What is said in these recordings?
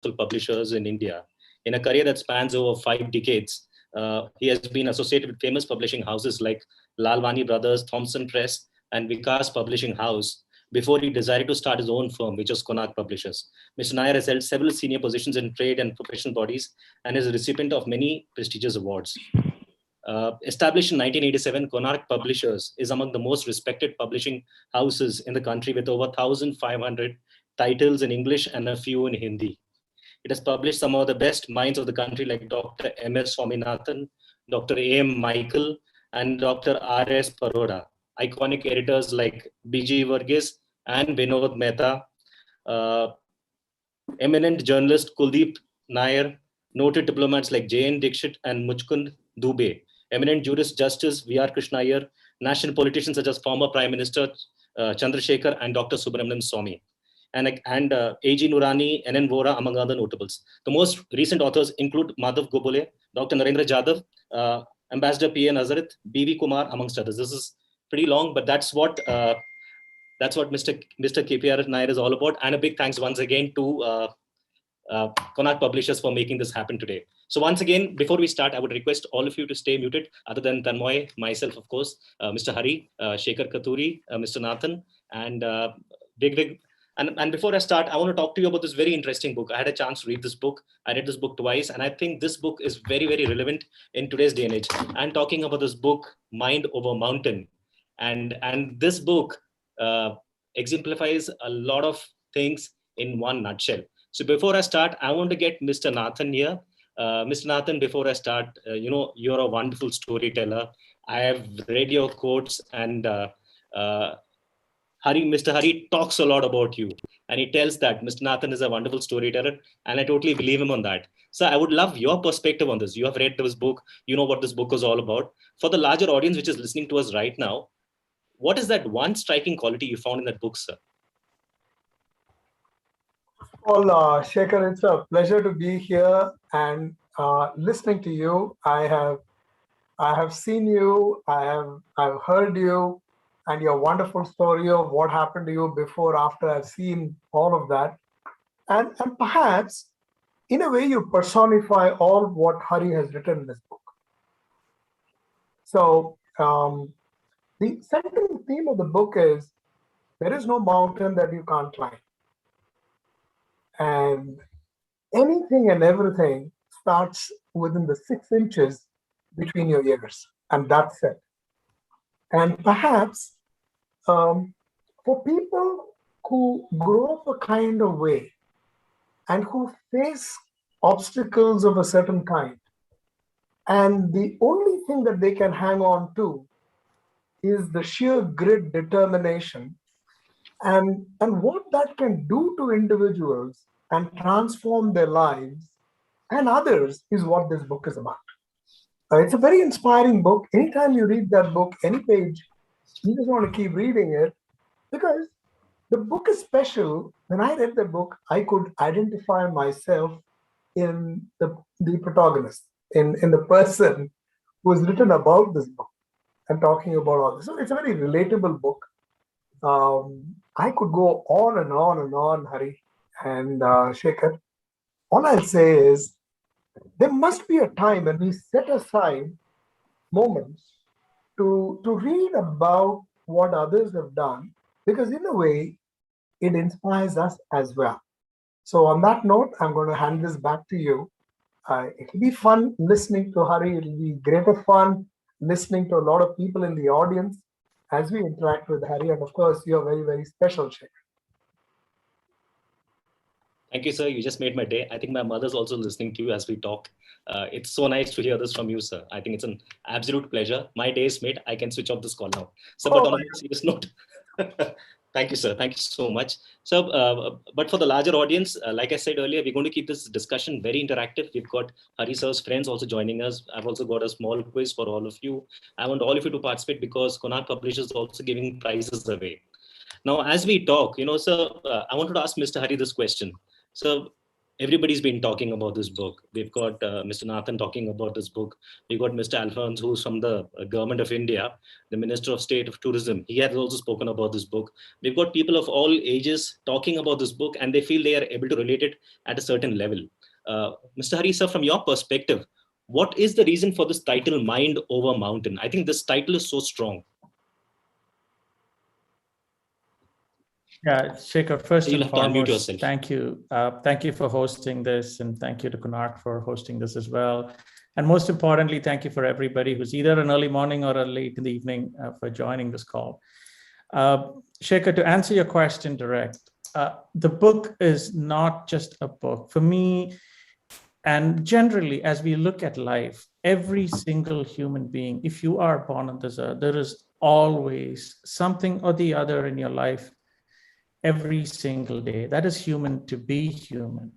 successful publishers in India. In a career that spans over 5 decades, he has been associated with famous publishing houses like Lalwani Brothers, Thompson Press, and Vikas Publishing House before he decided to start his own firm, which was Konark Publishers. Mr. Nair has held several senior positions in trade and professional bodies and is a recipient of many prestigious awards. Established in 1987, Konark Publishers is among the most respected publishing houses in the country with over 1,500 titles in English and a few in Hindi. It has published some of the best minds of the country like Dr. M.S. Swaminathan, Dr. A.M. Michael, and Dr. R.S. Paroda. Iconic editors like B.G. Varghese and Vinod Mehta, eminent journalist Kuldeep Nair, noted diplomats like J.N. Dixit and Muchkund Dubey, eminent jurist Justice V.R. Krishna Iyer, national politicians such as former Prime Minister Chandrasekhar and Dr. Subramanian Swamy, and A.G. Nurani, N.N. Vora, among other notables. The most recent authors include Madhav Gobole, Dr. Narendra Jadhav, Ambassador P.A. Nazarit, B.V. Kumar, amongst others. This is pretty long, but that's what Mr. KPR Nair is all about. And a big thanks once again to Konark Publishers for making this happen today. So once again, before we start, I would request all of you to stay muted, other than Tanmoy, myself, of course, Mr. Hari, Shekhar Katuri, Mr. Nathan, and Big. And before I start, I want to talk to you about this very interesting book. I had a chance to read this book. I read this book twice, and I think this book is very, very relevant in today's day and age. I'm talking about this book, Mind Over Mountain. And this book exemplifies a lot of things in one nutshell. So before I start, I want to get Mr. Nathan here. Mr. Nathan, before I start, you're a wonderful storyteller. I have read your quotes, and Mr. Hari talks a lot about you, and he tells that Mr. Nathan is a wonderful storyteller, and I totally believe him on that. So I would love your perspective on this. You have read this book, you know what this book is all about. For the larger audience which is listening to us right now, what is that one striking quality you found in that book, sir? Well, Shekhar, it's a pleasure to be here and listening to you. I have seen you, I've heard you, and your wonderful story of what happened to you before, after. I've seen all of that. And perhaps, in a way, you personify all what Hari has written in this book. So the central theme of the book is, there is no mountain that you can't climb. And anything and everything starts within the 6 inches between your ears. And that's it. And perhaps for people who grow up a kind of way and who face obstacles of a certain kind, and the only thing that they can hang on to is the sheer grit, determination, and what that can do to individuals and transform their lives and others is what this book is about. It's a very inspiring book. Anytime you read that book, any page, you just want to keep reading it, because the book is special. When I read the book, I could identify myself in the protagonist, in the person who has written about this book and talking about all this. So it's a very relatable book. I could go on and on and on, Hari and Shekhar. All I'll say is, there must be a time when we set aside moments to read about what others have done, because in a way, it inspires us as well. So on that note, I'm going to hand this back to you. It'll be fun listening to Hari. It'll be greater fun listening to a lot of people in the audience as we interact with Hari. And of course, you're very, very special, Shekhar. Thank you, sir. You just made my day. I think my mother's also listening to you as we talk. It's so nice to hear this from you, sir. I think it's an absolute pleasure. My day is made. I can switch off this call now. So, but on a serious note, thank you, sir. Thank you so much. So, but for the larger audience, like I said earlier, we're going to keep this discussion very interactive. We've got Hari sir's friends also joining us. I've also got a small quiz for all of you. I want all of you to participate because Konark Publishers is also giving prizes away. Now, as we talk, sir, I wanted to ask Mr. Hari this question. So everybody's been talking about this book. We've got Mr. Nathan talking about this book. We've got Mr. Alphonse, who's from the government of India, the Minister of State of Tourism. He has also spoken about this book. We've got people of all ages talking about this book, and they feel they are able to relate it at a certain level. Mr. Hari sir, from your perspective, what is the reason for this title, Mind Over Mountain? I think this title is so strong. Yeah, Shekhar, first and foremost, thank you. Thank you for hosting this, and thank you to Konark for hosting this as well. And most importantly, thank you for everybody who's either an early morning or a late in the evening for joining this call. Shekhar, to answer your question direct, the book is not just a book. For me, and generally, as we look at life, every single human being, if you are born on this earth, there is always something or the other in your life every single day. That is human to be human.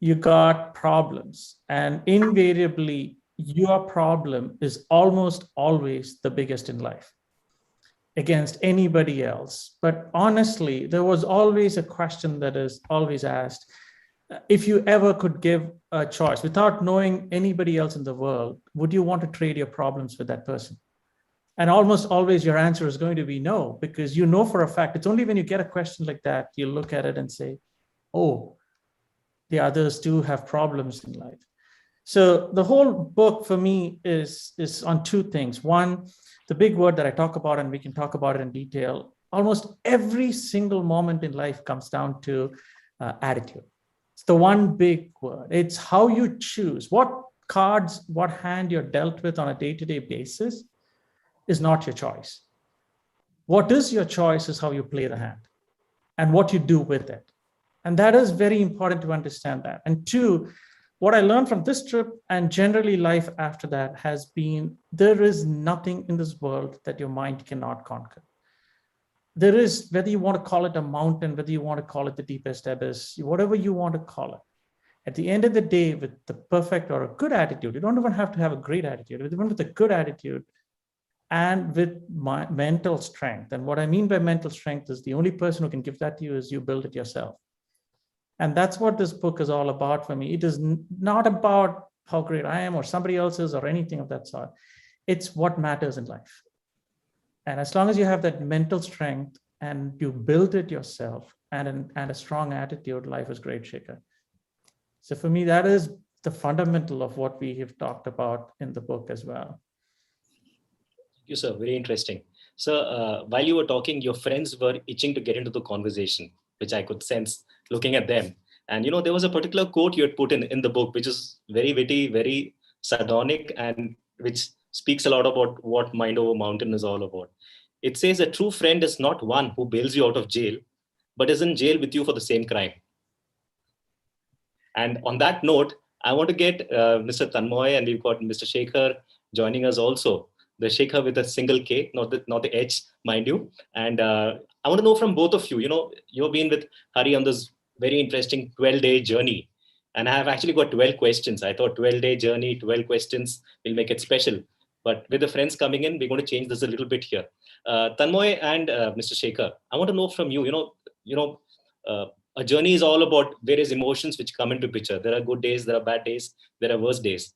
You got problems, and invariably, your problem is almost always the biggest in life against anybody else. But honestly, there was always a question that is always asked. If you ever could give a choice without knowing anybody else in the world, would you want to trade your problems with that person? And almost always your answer is going to be no, because you know for a fact, it's only when you get a question like that, you look at it and say, oh, the others do have problems in life. So the whole book for me is on two things. One, the big word that I talk about, and we can talk about it in detail, almost every single moment in life comes down to attitude. It's the one big word. It's how you choose. What cards, what hand you're dealt with on a day-to-day basis is not your choice. What is your choice is how you play the hand and what you do with it. And that is very important to understand that. And two, what I learned from this trip and generally life after that has been, there is nothing in this world that your mind cannot conquer. There is, whether you want to call it a mountain, whether you want to call it the deepest abyss, whatever you want to call it. At the end of the day, with the perfect or a good attitude, you don't even have to have a great attitude, even with a good attitude, and with my mental strength. And what I mean by mental strength is the only person who can give that to you is you build it yourself. And that's what this book is all about for me. It is not about how great I am or somebody else is or anything of that sort. It's what matters in life. And as long as you have that mental strength and you build it yourself and a strong attitude, life is great, Shekhar. So for me, that is the fundamental of what we have talked about in the book as well. You, sir, very interesting. So while you were talking, your friends were itching to get into the conversation, which I could sense looking at them. And, you know, there was a particular quote you had put in the book, which is very witty, very sardonic, and which speaks a lot about what Mind Over Mountain is all about. It says a true friend is not one who bails you out of jail, but is in jail with you for the same crime. And on that note, I want to get Mr. Tanmoy, and we've got Mr. Shekhar joining us also. The Shekhar with a single K, not the H, mind you. And I want to know from both of you, you know, you've been with Hari on this very interesting 12-day journey. And I have actually got 12 questions. I thought 12-day journey, 12 questions will make it special. But with the friends coming in, we're going to change this a little bit here. Tanmoy and Mr. Shekhar, I want to know from you, a journey is all about various emotions which come into picture. There are good days, there are bad days, there are worse days.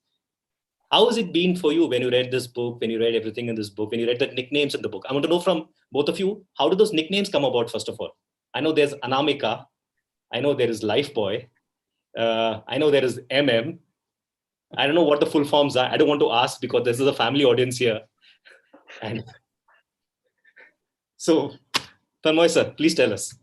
How has it been for you when you read this book, when you read everything in this book, when you read the nicknames in the book? I want to know from both of you, how do those nicknames come about, first of all? I know there's Anamika. I know there is Lifeboy. I know there is MM. I don't know what the full forms are. I don't want to ask because this is a family audience here. And so, Tanmoy sir, please tell us.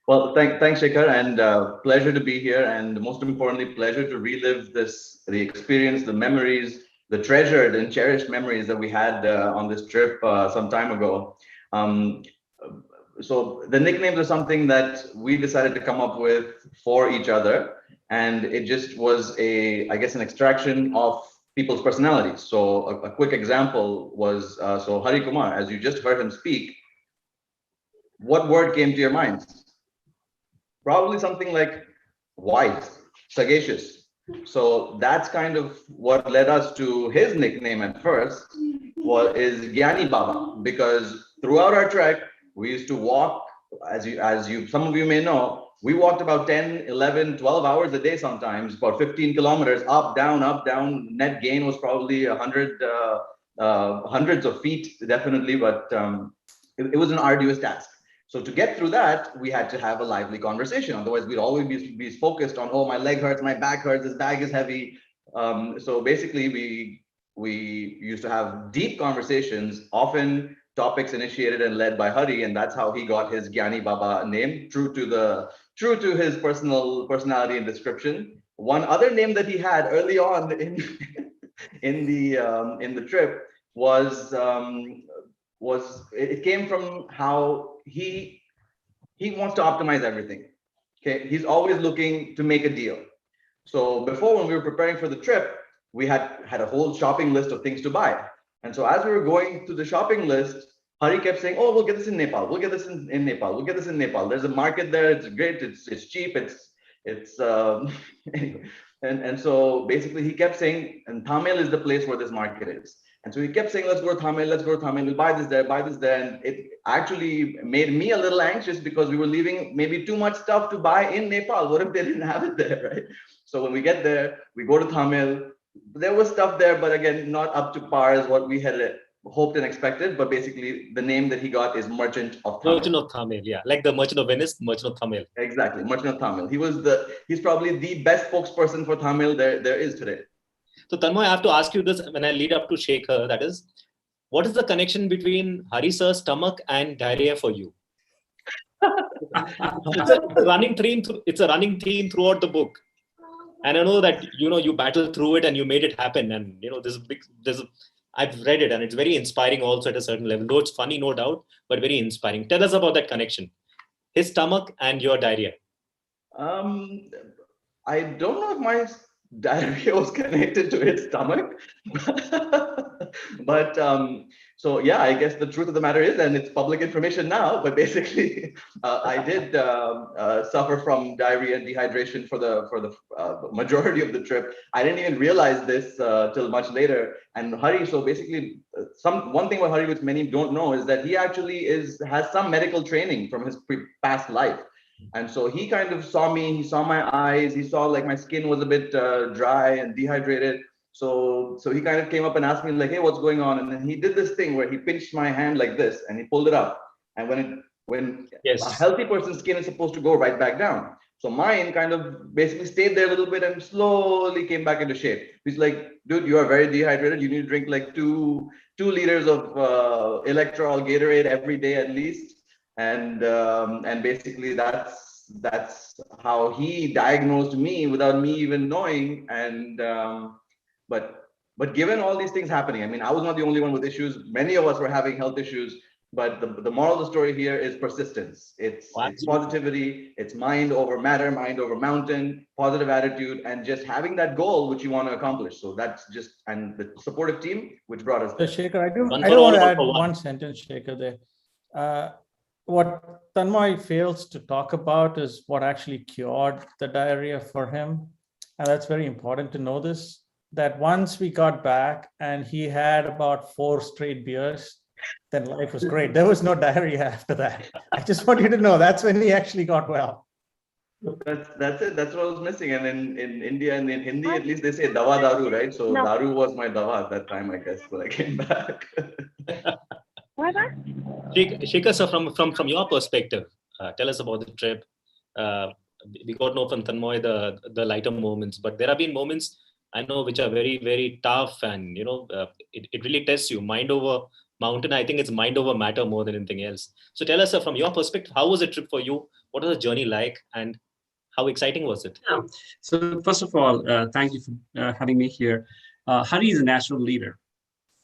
Well, thanks, Shekhar, and pleasure to be here, and most importantly, pleasure to relive the experience, the memories, the treasured and cherished memories that we had on this trip some time ago. So the nicknames are something that we decided to come up with for each other, and it just was an extraction of people's personalities. So a quick example was, so Hari Kumar, as you just heard him speak, what word came to your mind? Probably something like wise, sagacious. So that's kind of what led us to his nickname at first, is Gyani Baba, because throughout our trek, we used to walk, as some of you may know, we walked about 10, 11, 12 hours a day sometimes, about 15 kilometers, up, down. Net gain was probably 100, hundreds of feet, definitely, but it was an arduous task. So to get through that, we had to have a lively conversation. Otherwise, we'd always be focused on, oh, my leg hurts, my back hurts, this bag is heavy. So basically, we used to have deep conversations, often topics initiated and led by Hari, and that's how he got his Gyani Baba name, true to his personality and description. One other name that he had early on in the trip was it came from how he wants to optimize everything. Okay, he's always looking to make a deal. So before, when we were preparing for the trip, we had a whole shopping list of things to buy. And so as we were going through the shopping list, Hari kept saying, oh, we'll get this in Nepal. We'll get this in Nepal. We'll get this in Nepal. There's a market there. It's great. It's cheap. It's anyway. And so basically he kept saying, and Thamel is the place where this market is. And so he kept saying, let's go to Thamel, let's go to Thamel, we'll buy this there. And it actually made me a little anxious because we were leaving maybe too much stuff to buy in Nepal. What if they didn't have it there, right? So when we get there, we go to Thamel. There was stuff there, but again, not up to par as what we had hoped and expected. But basically, the name that he got is Merchant of Thamel. Merchant of Thamel, yeah. Like the Merchant of Venice, Merchant of Thamel. Exactly, Merchant of Thamel. He's probably the best spokesperson for Thamel there is today. So Tanmoy, I have to ask you this when I lead up to Shekhar, that is, what is the connection between Hari sir's stomach and diarrhea for you? It's a running theme throughout the book. And I know that, you battled through it and you made it happen. And, I've read it and it's very inspiring also at a certain level. Though it's funny, no doubt, but very inspiring. Tell us about that connection. His stomach and your diarrhea. I don't know if my diarrhea was connected to his stomach. But so yeah, I guess the truth of the matter is, and it's public information now, but basically I did suffer from diarrhea and dehydration for the majority of the trip. I didn't even realize this till much later. And Hari, so basically one thing about Hari which many don't know is that he actually has some medical training from his past life. And so he kind of saw me, he saw my eyes, he saw like my skin was a bit dry and dehydrated. So he kind of came up and asked me like, hey, what's going on? And then he did this thing where he pinched my hand like this and he pulled it up. And when a healthy person's skin is supposed to go right back down. So mine kind of basically stayed there a little bit and slowly came back into shape. He's like, dude, you are very dehydrated. You need to drink like two liters of Electrol Gatorade every day at least. And basically that's how he diagnosed me without me even knowing. And but given all these things happening, I mean, I was not the only one with issues. Many of us were having health issues. But the moral of the story here is persistence. It's positivity. It's mind over matter, mind over mountain, positive attitude, and just having that goal which you want to accomplish. So that's just, and the supportive team which brought us there. So Shekhar, I do want to add one sentence, Shekhar, there. What Tanmoy fails to talk about is what actually cured the diarrhea for him. And that's very important to know this, that once we got back and he had about 4 straight beers, then life was great. There was no diarrhea after that. I just want you to know that's when he actually got well. That's it. That's what I was missing. And in India and in Hindi, at least they say dawa daru, right? So daru was my dawa at that time, I guess, when I came back. Shekhar, sir, from your perspective, tell us about the trip. We got to know from Tanmoy the lighter moments, but there have been moments I know which are very, very tough, and it really tests you. Mind over mountain. I think it's mind over matter more than anything else. So tell us, sir, from your perspective, how was the trip for you? What was the journey like, and how exciting was it? Yeah. So first of all, thank you for having me here. Hari is a natural leader,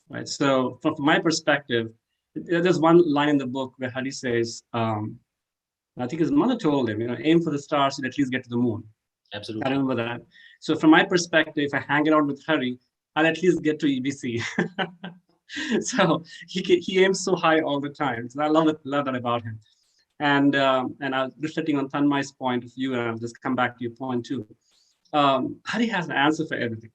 right? So from my perspective, there's one line in the book where Hari says, I think his mother told him, aim for the stars and at least get to the moon. Absolutely. I remember that. So from my perspective, if I hang around with Hari, I'll at least get to EBC. So he aims so high all the time. So I love that about him. And I was reflecting on Tanmoy's point of view, and I'll just come back to your point too. Hari has an answer for everything.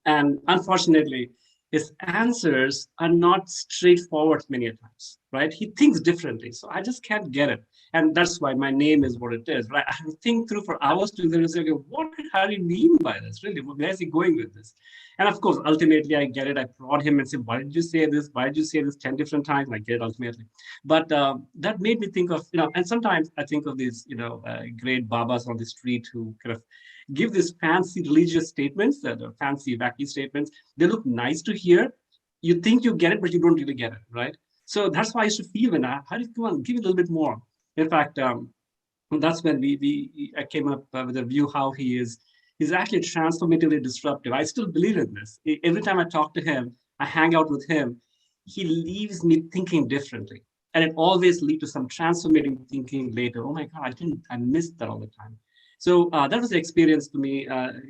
And unfortunately, his answers are not straightforward many times, right? He thinks differently. So I just can't get it. And that's why my name is what it is, right? I have to think through for hours to say, okay, what did Harry mean by this? Really, where is he going with this? And of course, ultimately, I get it. I prod him and say, why did you say this? Why did you say this 10 different times? I get it ultimately. But that made me think of, and sometimes I think of these, great babas on the street who kind of give these fancy religious statements, the fancy wacky statements. They look nice to hear. You think you get it, but you don't really get it, right? So that's why I used to feel when how do you come on, give it a little bit more. In fact, that's when I came up with a view how he's actually transformatively disruptive. I still believe in this. Every time I talk to him, I hang out with him, he leaves me thinking differently. And it always leads to some transformative thinking later. Oh my God, I missed that all the time. So that was the experience for me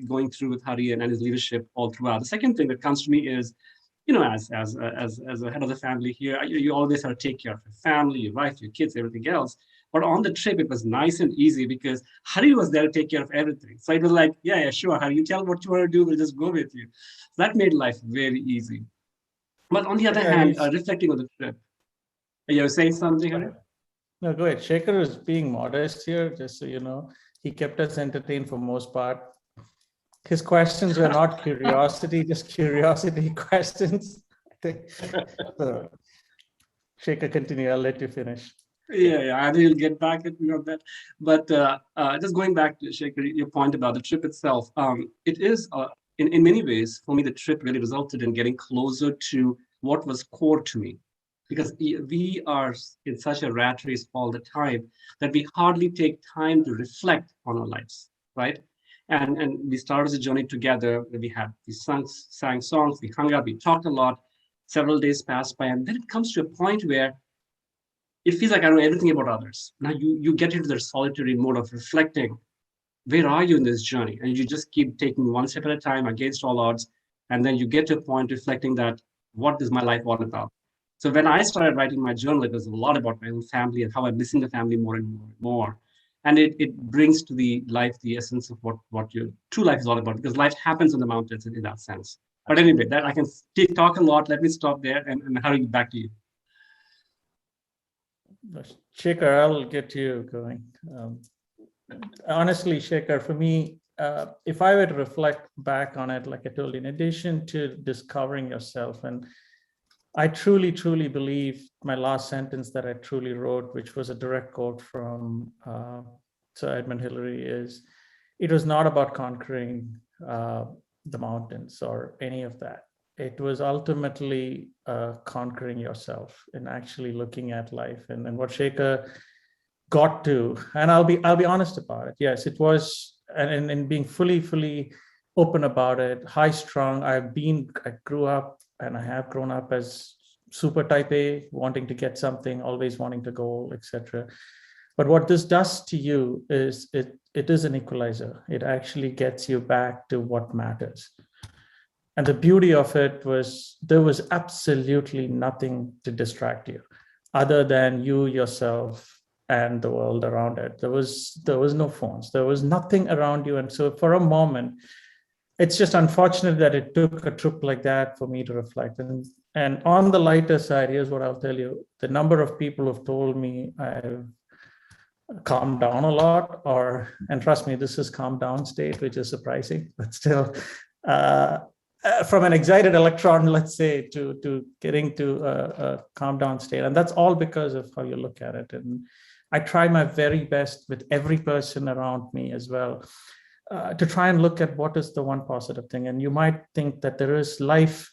going through with Hari and his leadership all throughout. The second thing that comes to me is, as a head of the family here, you always have to take care of your family, your wife, your kids, everything else. But on the trip, it was nice and easy because Hari was there to take care of everything. So it was like, yeah, sure, Hari, you tell what you want to do, we'll just go with you. So that made life very easy. But on the other hand, reflecting on the trip, you were saying something, Hari? No, go ahead. Shekhar is being modest here, just so you know. He kept us entertained for most part. His questions were not curiosity, just curiosity questions. So, Shekhar, continue. I'll let you finish. Yeah, I think you'll get back at me on that. But just going back to Shekhar, your point about the trip itself, it is, in many ways, for me, the trip really resulted in getting closer to what was core to me. Because we are in such a rat race all the time that we hardly take time to reflect on our lives, right? And we started the journey together. We sang songs, we hung out, we talked a lot. Several days passed by, and then it comes to a point where it feels like I know everything about others. Now you get into the solitary mode of reflecting. Where are you in this journey? And you just keep taking one step at a time against all odds. And then you get to a point reflecting that, what is my life all about? So when I started writing my journal, it was a lot about my own family and how I'm missing the family more and more and more. And it brings to the life the essence of what your true life is all about, because life happens on the mountains in that sense. But anyway, that I can talk a lot. Let me stop there and hurry back to you. Shekhar, I'll get you going. Honestly, Shekhar, for me, if I were to reflect back on it, like I told you, in addition to discovering yourself, and I truly, truly believe my last sentence that I truly wrote, which was a direct quote from Sir Edmund Hillary, is, it was not about conquering the mountains or any of that. It was ultimately conquering yourself and actually looking at life. And what Shekhar got to, and I'll be honest about it. Yes, it was, and being fully open about it, high strung. I grew up and I have grown up as super type A, wanting to get something, always wanting to go, etc. But what this does to you is it is an equalizer. It actually gets you back to what matters. And the beauty of it was there was absolutely nothing to distract you other than you, yourself, and the world around it. There was no phones. There was nothing around you. And so for a moment, it's just unfortunate that it took a trip like that for me to reflect. And on the lighter side, here's what I'll tell you. The number of people who've told me I've calmed down a lot, and trust me, this is calm down state, which is surprising, but still, from an excited electron, let's say, to getting to a calm down state. And that's all because of how you look at it. And I try my very best with every person around me as well, to try and look at what is the one positive thing. And you might think that there is life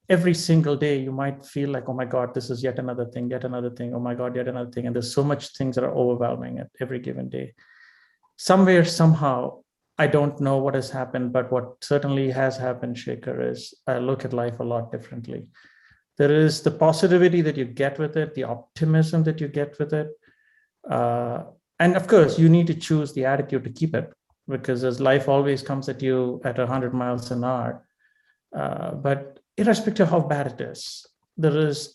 every single day. You might feel like, oh my God, this is yet another thing. Oh my God, yet another thing. And there's so much things that are overwhelming at every given day. Somewhere, somehow, I don't know what has happened, but what certainly has happened, Shekhar, is I look at life a lot differently. There is the positivity that you get with it, the optimism that you get with it. And of course, you need to choose the attitude to keep it, because as life always comes at you at 100 miles an hour. But irrespective of how bad it is,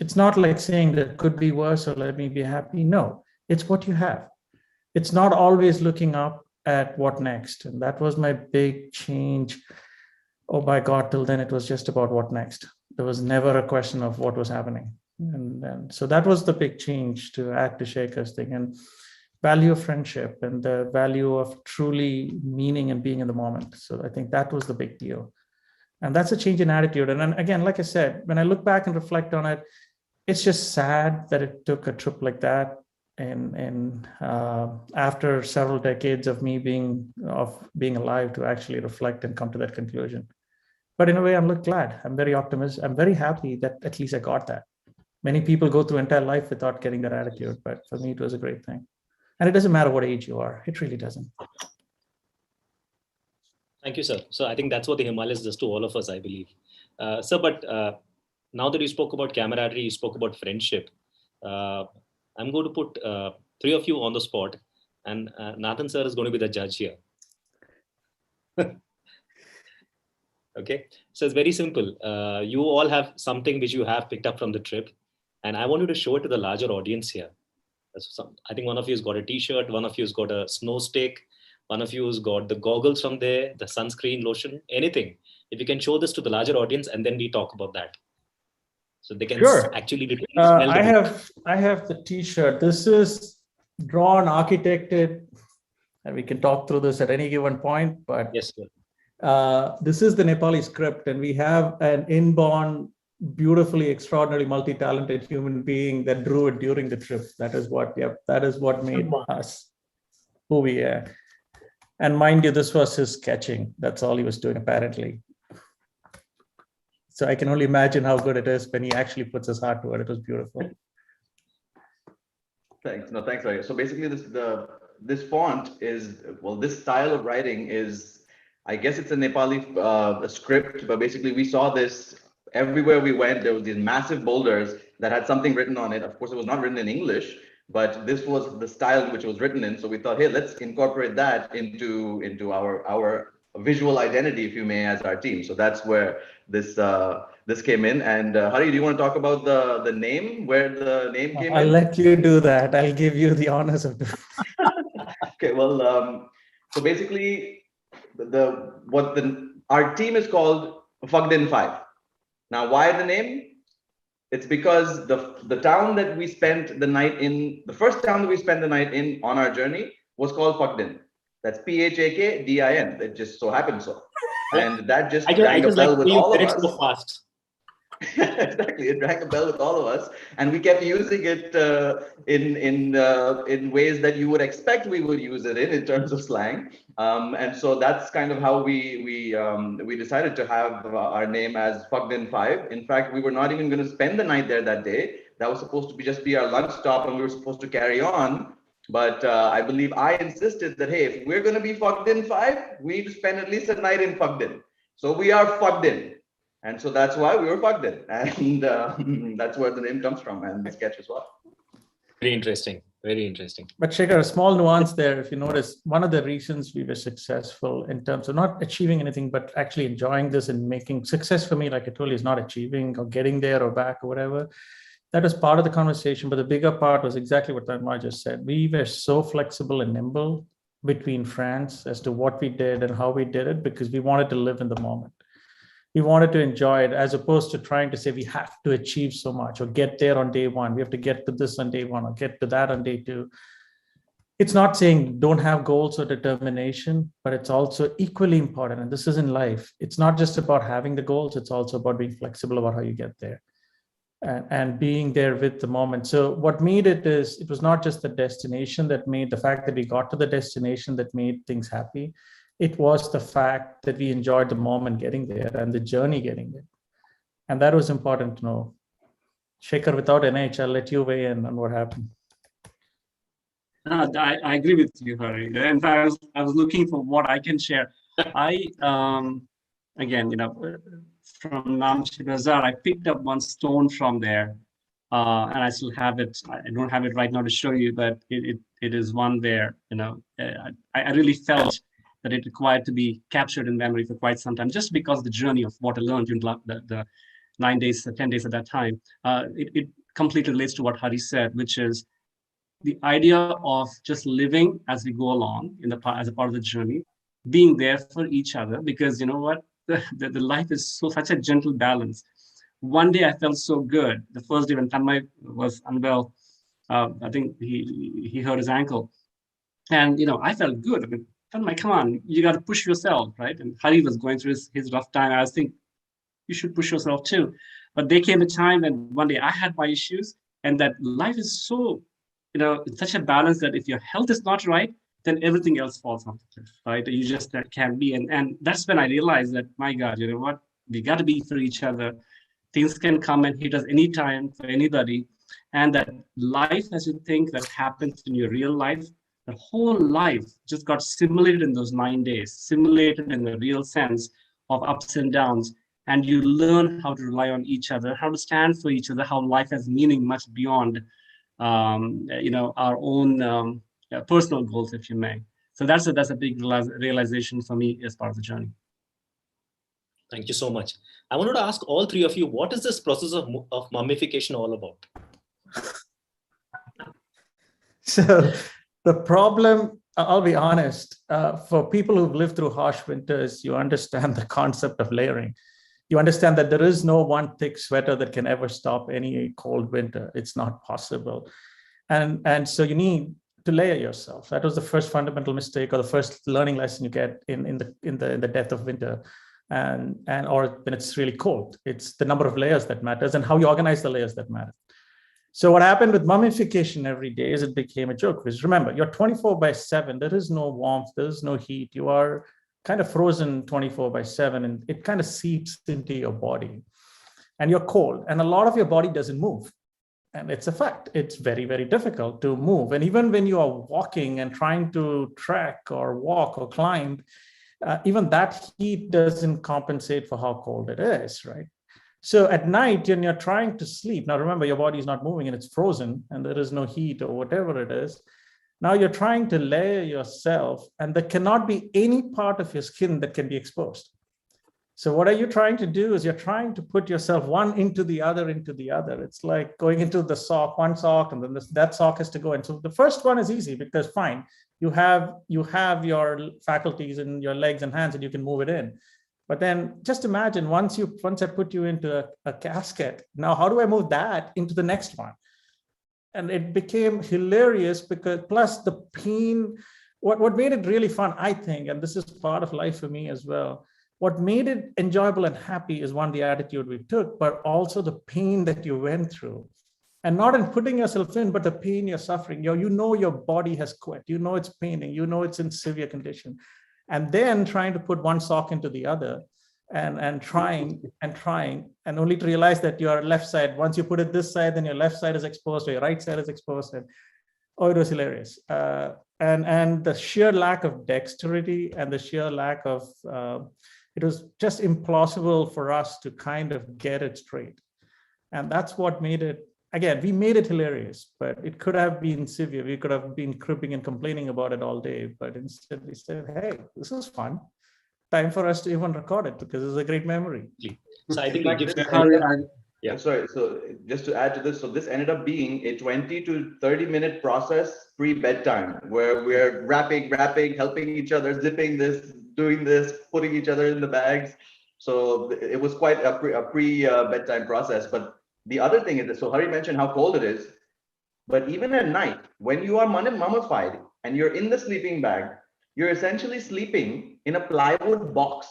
it's not like saying that it could be worse or let me be happy. No, it's what you have. It's not always looking up at what next. And that was my big change. Oh my God, till then it was just about what next. There was never a question of what was happening. And so that was the big change to add to Shekhar's thing, and value of friendship and the value of truly meaning and being in the moment. So I think that was the big deal. And that's a change in attitude. And then again, like I said, when I look back and reflect on it, it's just sad that it took a trip like that. And after several decades of me being alive to actually reflect and come to that conclusion. But in a way, I'm glad. I'm very optimistic. I'm very happy that at least I got that. Many people go through entire life without getting that attitude, but for me, it was a great thing. And it doesn't matter what age you are. It really doesn't. Thank you, sir. So I think that's what the Himalayas does to all of us, I believe. Sir, but now that you spoke about camaraderie, you spoke about friendship. I'm going to put three of you on the spot, and Nathan sir is going to be the judge here. Okay, so it's very simple. You all have something which you have picked up from the trip, and I want you to show it to the larger audience here. I think one of you has got a t-shirt, one of you has got a snow stick, one of you has got the goggles from there, the sunscreen, lotion, anything. If you can show this to the larger audience, and then we talk about that. So they can actually smell I have the t-shirt. This is drawn, architected, and we can talk through this at any given point, but yes, sir. This is the Nepali script, and we have an inborn, beautifully, extraordinarily multi-talented human being that drew it during the trip. That is what made us who we are. And mind you, this was his sketching. That's all he was doing, apparently. So I can only imagine how good it is when he actually puts his heart to it. It was beautiful. Thanks. No, thanks, Raya. So basically, this font is, well, this style of writing is, I guess it's a Nepali script, but basically we saw this everywhere we went. There was these massive boulders that had something written on it. Of course, it was not written in English, but this was the style in which it was written in. So we thought, hey, let's incorporate that into our visual identity, if you may, as our team. So that's where this came in. And Hari, do you want to talk about the name, where the name came in? I'll let you do that. I'll give you the honors of doing it. Okay, well, so basically, our team is called Fagdin 5. Now, why the name? It's because the town that we spent the night in, the first town that we spent the night in on our journey was called Fagdin. That's Phakdin. It just so happened so. And that just rang a bell with all of us. So fast. Exactly, it rang a bell with all of us, and we kept using it in ways that you would expect we would use it in terms of slang. And so that's kind of how we decided to have our name as Fagdin 5. In fact, we were not even going to spend the night there that day. That was supposed to be just be our lunch stop, and we were supposed to carry on. But I believe I insisted that, hey, if we're going to be Fagdin 5, we need to spend at least a night in Fagdin. So we are Fagdin. And so that's why we were Fagdin. And that's where the name comes from, and the sketch as well. Very interesting. Very interesting. But Shekhar, a small nuance there. If you notice, one of the reasons we were successful in terms of not achieving anything, but actually enjoying this and making success for me, like I told you, is not achieving or getting there or back or whatever. That was part of the conversation. But the bigger part was exactly what Tanmay just said. We were so flexible and nimble between friends as to what we did and how we did it, because we wanted to live in the moment. We wanted to enjoy it, as opposed to trying to say we have to achieve so much or get there on day one. We have to get to this on day one or get to that on day two. It's not saying don't have goals or determination, but it's also equally important. And this is in life. It's not just about having the goals. It's also about being flexible about how you get there and being there with the moment. So what made it is, it was not just the destination that made the fact that we got to the destination that made things happy. It was the fact that we enjoyed the moment getting there and the journey getting there. And that was important to know. Shekhar, without NH, I'll let you weigh in on what happened. I agree with you, Hari. In fact, I was looking for what I can share. Again, from Namche Bazaar, I picked up one stone from there. And I still have it. I don't have it right now to show you, but it is one there. I really felt that it required to be captured in memory for quite some time, just because the journey of what I learned during the 9 days, 10 days at that time. It completely relates to what Hari said, which is the idea of just living as we go along as a part of the journey, being there for each other, because you know what, the life is such a gentle balance one day I felt so good. The first day when Tanmay was unwell, I think he hurt his ankle. And, I felt good. I mean, Tanmay, come on, you got to push yourself, right? And Hari was going through his rough time. I was thinking, you should push yourself too. But there came a time when one day I had my issues, and that life is so, it's such a balance that if your health is not right, then everything else falls off the cliff, right? You just can't be. And that's when I realized that, my God, you know what? We got to be for each other. Things can come and hit us anytime for anybody. And that life, as you think that happens in your real life, the whole life just got simulated in those 9 days, simulated in the real sense of ups and downs. And you learn how to rely on each other, how to stand for each other, how life has meaning much beyond, our own personal goals, if you may. So that's a big realization for me as part of the journey. Thank you so much. I wanted to ask all three of you, what is this process of mummification all about? So the problem, I'll be honest, for people who've lived through harsh winters, you understand the concept of layering. You understand that there is no one thick sweater that can ever stop any cold winter. It's not possible. And so you need to layer yourself. That was the first fundamental mistake, or the first learning lesson you get in the depth of winter, or when it's really cold. It's the number of layers that matters, and how you organize the layers that matter. So what happened with mummification every day is it became a joke. Because remember, you're 24/7. There is no warmth. There is no heat. You are kind of frozen 24/7, and it kind of seeps into your body. And you're cold, and a lot of your body doesn't move. And it's a fact. It's very, very difficult to move. And even when you are walking and trying to trek or walk or climb, even that heat doesn't compensate for how cold it is, right? So at night, when you're trying to sleep, now remember, your body is not moving and it's frozen and there is no heat or whatever it is. Now you're trying to layer yourself, and there cannot be any part of your skin that can be exposed. So what are you trying to do is you're trying to put yourself one into the other. It's like going into the sock, one sock, and then that sock has to go in. So the first one is easy because fine, you have your faculties in your legs and hands and you can move it in. But then just imagine once I put you into a casket, now how do I move that into the next one? And it became hilarious because plus the pain, what made it really fun, I think, and this is part of life for me as well, what made it enjoyable and happy is one, the attitude we took, but also the pain that you went through. And not in putting yourself in, but the pain you're suffering. You know your body has quit. You know it's paining. You know it's in severe condition. And then trying to put one sock into the other and trying, and only to realize that your left side, once you put it this side, then your left side is exposed or your right side is exposed. And oh, it was hilarious. And the sheer lack of dexterity and the sheer lack of, it was just impossible for us to kind of get it straight. And that's what made it, again, we made it hilarious, but it could have been severe. We could have been cribbing and complaining about it all day, but instead we said, hey, this is fun. Time for us to even record it because it's a great memory. So I think yeah. Sorry. So just to add to this, so this ended up being a 20 to 30 minute process pre-bedtime where we're wrapping, helping each other, zipping this, doing this, putting each other in the bags. So it was quite a pre-bedtime process. But the other thing is that, so Hari mentioned how cold it is, but even at night, when you are mummified and you're in the sleeping bag, you're essentially sleeping in a plywood box.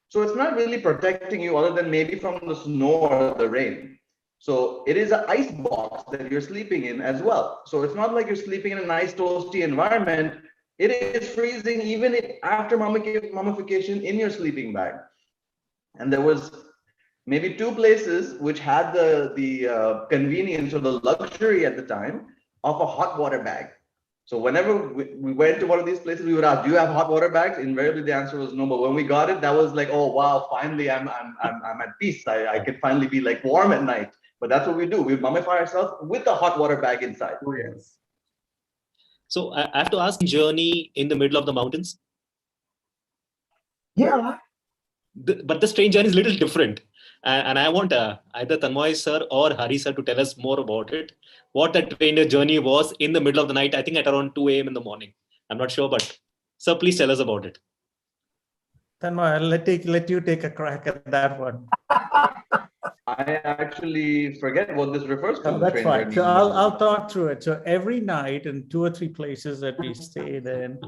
So it's not really protecting you other than maybe from the snow or the rain. So it is an ice box that you're sleeping in as well. So it's not like you're sleeping in a nice toasty environment. It is freezing even after mummification in your sleeping bag. And there was maybe 2 places which had the convenience or the luxury at the time of a hot water bag. So whenever we went to one of these places, we would ask, do you have hot water bags? Invariably, the answer was no. But when we got it, that was like, oh, wow, finally, I'm at peace. I can finally be like warm at night. But that's what we do. We mummify ourselves with a hot water bag inside. Oh, yes. So I have to ask, journey in the middle of the mountains? Yeah. But the strange journey is a little different. And I want either Tanmay sir or Hari sir to tell us more about it. What that trainer journey was in the middle of the night, I think at around 2 a.m. in the morning. I'm not sure, but sir, please tell us about it. Tanmay, I'll let you take a crack at that one. I actually forget what this refers to. Oh, that's fine. So I'll talk through it. So every night in 2 or 3 places that we stayed in,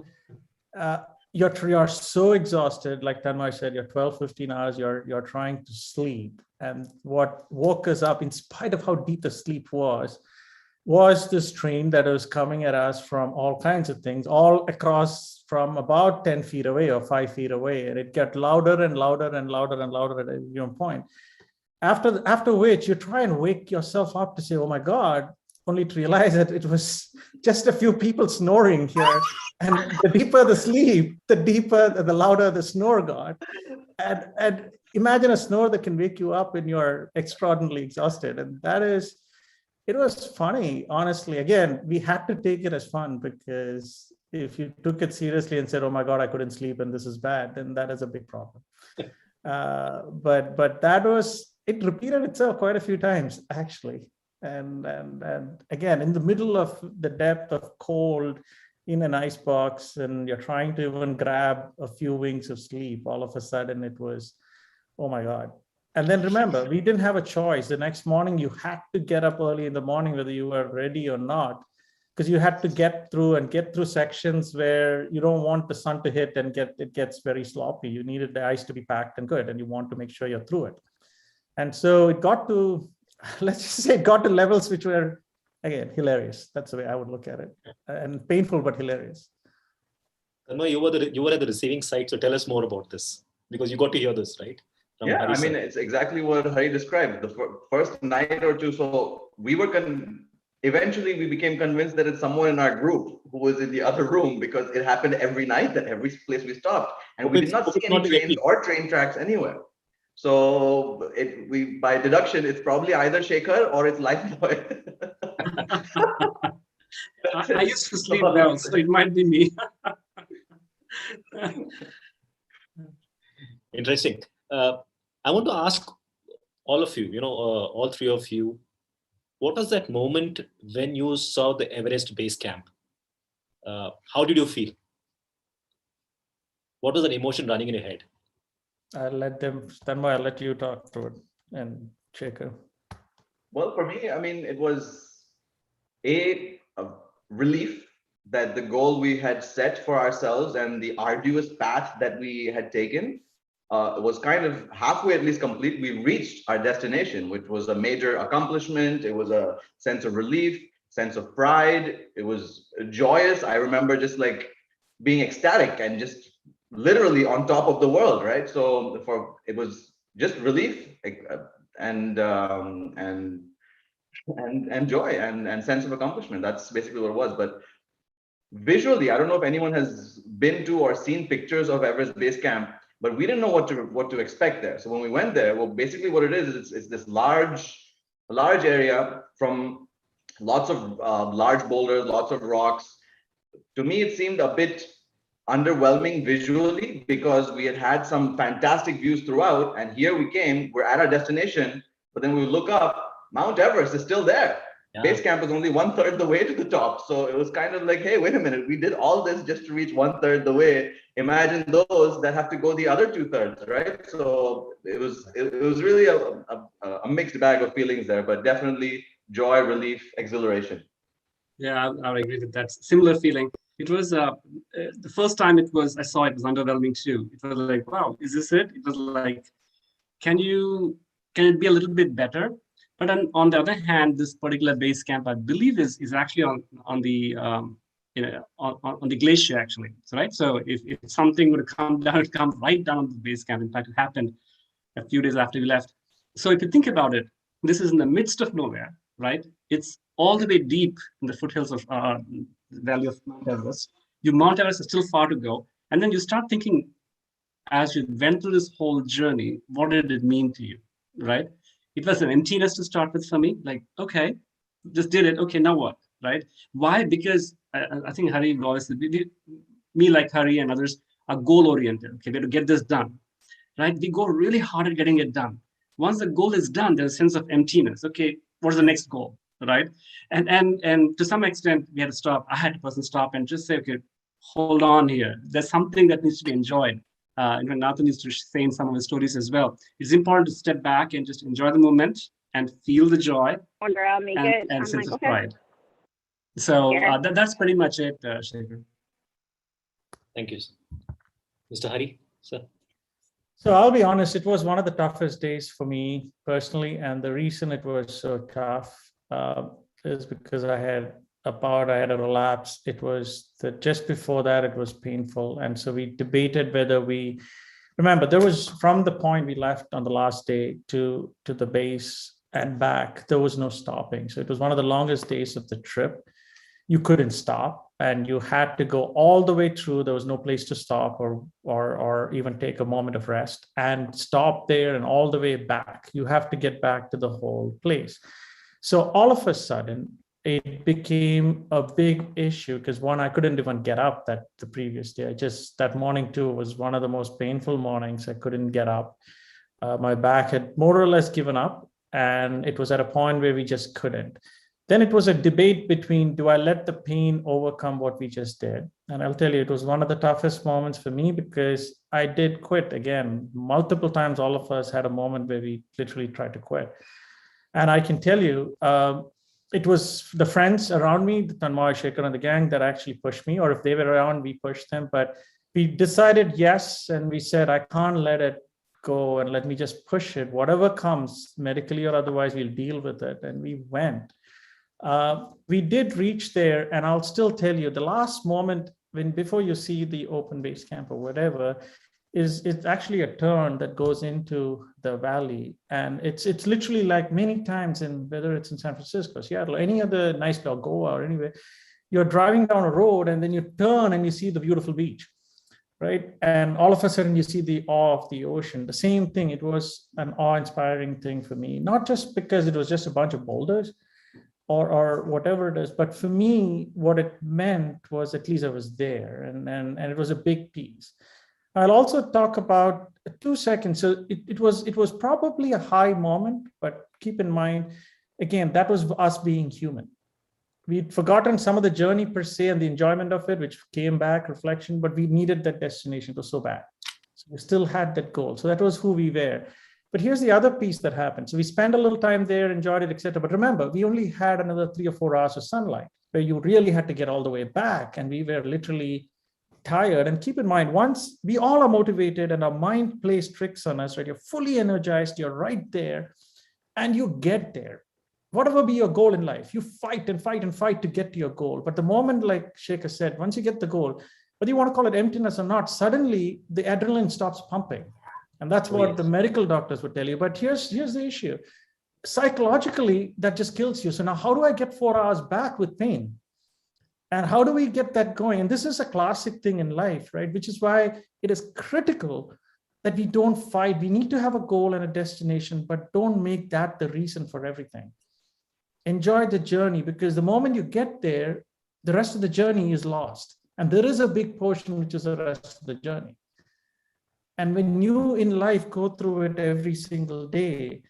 you're so exhausted, like Tanmay said, you're 12, 15 hours, you're trying to sleep. And what woke us up, in spite of how deep the sleep was this train that was coming at us from all kinds of things, all across from about 10 feet away or 5 feet away. And it got louder and louder and louder and louder at a given point. After which you try and wake yourself up to say, oh my God, only to realize that it was just a few people snoring here. And the deeper the sleep, the louder the snore got. And imagine a snore that can wake you up when you're extraordinarily exhausted. And it was funny, honestly. Again, we had to take it as fun, because if you took it seriously and said, oh my God, I couldn't sleep and this is bad, then that is a big problem. But it repeated itself quite a few times, actually. And again, in the middle of the depth of cold in an ice box, and you're trying to even grab a few winks of sleep, all of a sudden it was, oh my God. And then remember, we didn't have a choice. The next morning, you had to get up early in the morning, whether you were ready or not, because you had to get through sections where you don't want the sun to hit and it gets very sloppy. You needed the ice to be packed and good, and you want to make sure you're through it. And so it got to, let's just say, it got to levels which were, again, hilarious. That's the way I would look at it, and painful but hilarious. Tanmay, you were at the receiving side, so tell us more about this, because you got to hear this, right? Yeah, I mean, it's exactly what Hari described. The first night or two, so we were eventually we became convinced that it's someone in our group who was in the other room, because it happened every night at every place we stopped, and we did not see any trains or train tracks anywhere. So by deduction, it's probably either Shekhar or it's Lifebuoy. I used to sleep well, so it might be me. Interesting. I want to ask all of you, all three of you, what was that moment when you saw the Everest base camp? How did you feel? What was that emotion running in your head? Tanmay, I'll let you talk to it, and Shekhar. Well, for me, I mean, it was a relief that the goal we had set for ourselves and the arduous path that we had taken was kind of halfway at least complete. We reached our destination, which was a major accomplishment. It was a sense of relief, sense of pride. It was joyous. I remember just like being ecstatic and just literally on top of the world, right? So it was just relief and joy and sense of accomplishment. That's basically what it was. But visually, I don't know if anyone has been to or seen pictures of Everest Base Camp, but we didn't know what to expect there. So when we went there, well, basically what it is it's this large area from lots of large boulders, lots of rocks. To me, it seemed a bit underwhelming visually, because we had some fantastic views throughout, and here we're at our destination, but then we look up, Mount Everest is still there. Yeah. Base camp is only 1/3 the way to the top. So it was kind of like, hey, wait a minute, we did all this just to reach 1/3 the way. Imagine those that have to go the other 2/3, right? So it was really a mixed bag of feelings there, but definitely joy, relief, exhilaration. Yeah, I would agree with that. Similar feeling. It was the first time I saw it was underwhelming too. It was like, wow, is this it? It was like, can it be a little bit better? But on the other hand, this particular base camp, I believe, is actually on the on the glacier actually, right? So if something would come down, it come right down to the base camp. In fact, it happened a few days after we left. So if you think about it, this is in the midst of nowhere, right? It's all the way deep in the foothills of the valley of Mount Everest. Mount Everest is still far to go, and then you start thinking, as you went through this whole journey, what did it mean to you, right? It was an emptiness to start with for me. Like, okay, just did it. Okay, now what, right? Why? Because I think Hari always, me like Hari and others are goal-oriented. Okay, we have to get this done, right? We go really hard at getting it done. Once the goal is done, there's a sense of emptiness. Okay, what's the next goal, right? And to some extent, we had to stop. I had to personally stop and just say, okay, hold on here. There's something that needs to be enjoyed. Nathan used to say in some of his stories as well. It's important to step back and just enjoy the moment and feel the joy Make it. and I'm sense like, of okay. pride. So Yeah. that's pretty much it, Shekhar. Thank you, sir. Mr. Hari, sir. So I'll be honest, it was one of the toughest days for me personally. And the reason it was so tough is because I had a relapse. It was just before that, it was painful. And so we debated whether remember, there was from the point we left on the last day to the base and back, there was no stopping. So it was one of the longest days of the trip. You couldn't stop and you had to go all the way through. There was no place to stop or even take a moment of rest and stop there and all the way back. You have to get back to the whole place. So all of a sudden, it became a big issue because one, I couldn't even get up the previous day. That morning too was one of the most painful mornings. I couldn't get up. My back had more or less given up and it was at a point where we just couldn't. Then it was a debate between, do I let the pain overcome what we just did? And I'll tell you, it was one of the toughest moments for me because I did quit again. Multiple times, all of us had a moment where we literally tried to quit. And I can tell you, it was the friends around me, Tanmay, Shekhar, and the gang that actually pushed me, or if they were around, we pushed them. But we decided yes, and we said, I can't let it go and let me just push it. Whatever comes, medically or otherwise, we'll deal with it. And we went. We did reach there, and I'll still tell you, the last moment before you see the open base camp or whatever, it's actually a turn that goes into the valley, and it's literally like many times whether it's in San Francisco, Seattle, any other nice place, Goa or anywhere, you're driving down a road and then you turn and you see the beautiful beach, right? And all of a sudden you see the awe of the ocean. The same thing. It was an awe-inspiring thing for me, not just because it was just a bunch of boulders or whatever it is, but for me, what it meant was at least I was there, and it was a big piece. I'll also talk about 2 seconds. So it was probably a high moment, but keep in mind, again, that was us being human. We'd forgotten some of the journey per se and the enjoyment of it, which came back, reflection, but we needed that destination. It was so bad. So we still had that goal. So that was who we were. But here's the other piece that happened. So we spent a little time there, enjoyed it, etc. But remember, we only had another 3 or 4 hours of sunlight where you really had to get all the way back. And we were literally tired. And keep in mind, once we all are motivated and our mind plays tricks on us, right? You're fully energized, you're right there, and you get there. Whatever be your goal in life, you fight and fight and fight to get to your goal. But the moment, like Shekhar said, once you get the goal, whether you want to call it emptiness or not, suddenly the adrenaline stops pumping. And that's what the medical doctors would tell you. But here's the issue. Psychologically, that just kills you. So now how do I get 4 hours back with pain? And how do we get that going? And this is a classic thing in life, right? Which is why it is critical that we don't fight. We need to have a goal and a destination, but don't make that the reason for everything. Enjoy the journey, because the moment you get there, the rest of the journey is lost. And there is a big portion which is the rest of the journey. And when you in life go through it every single day,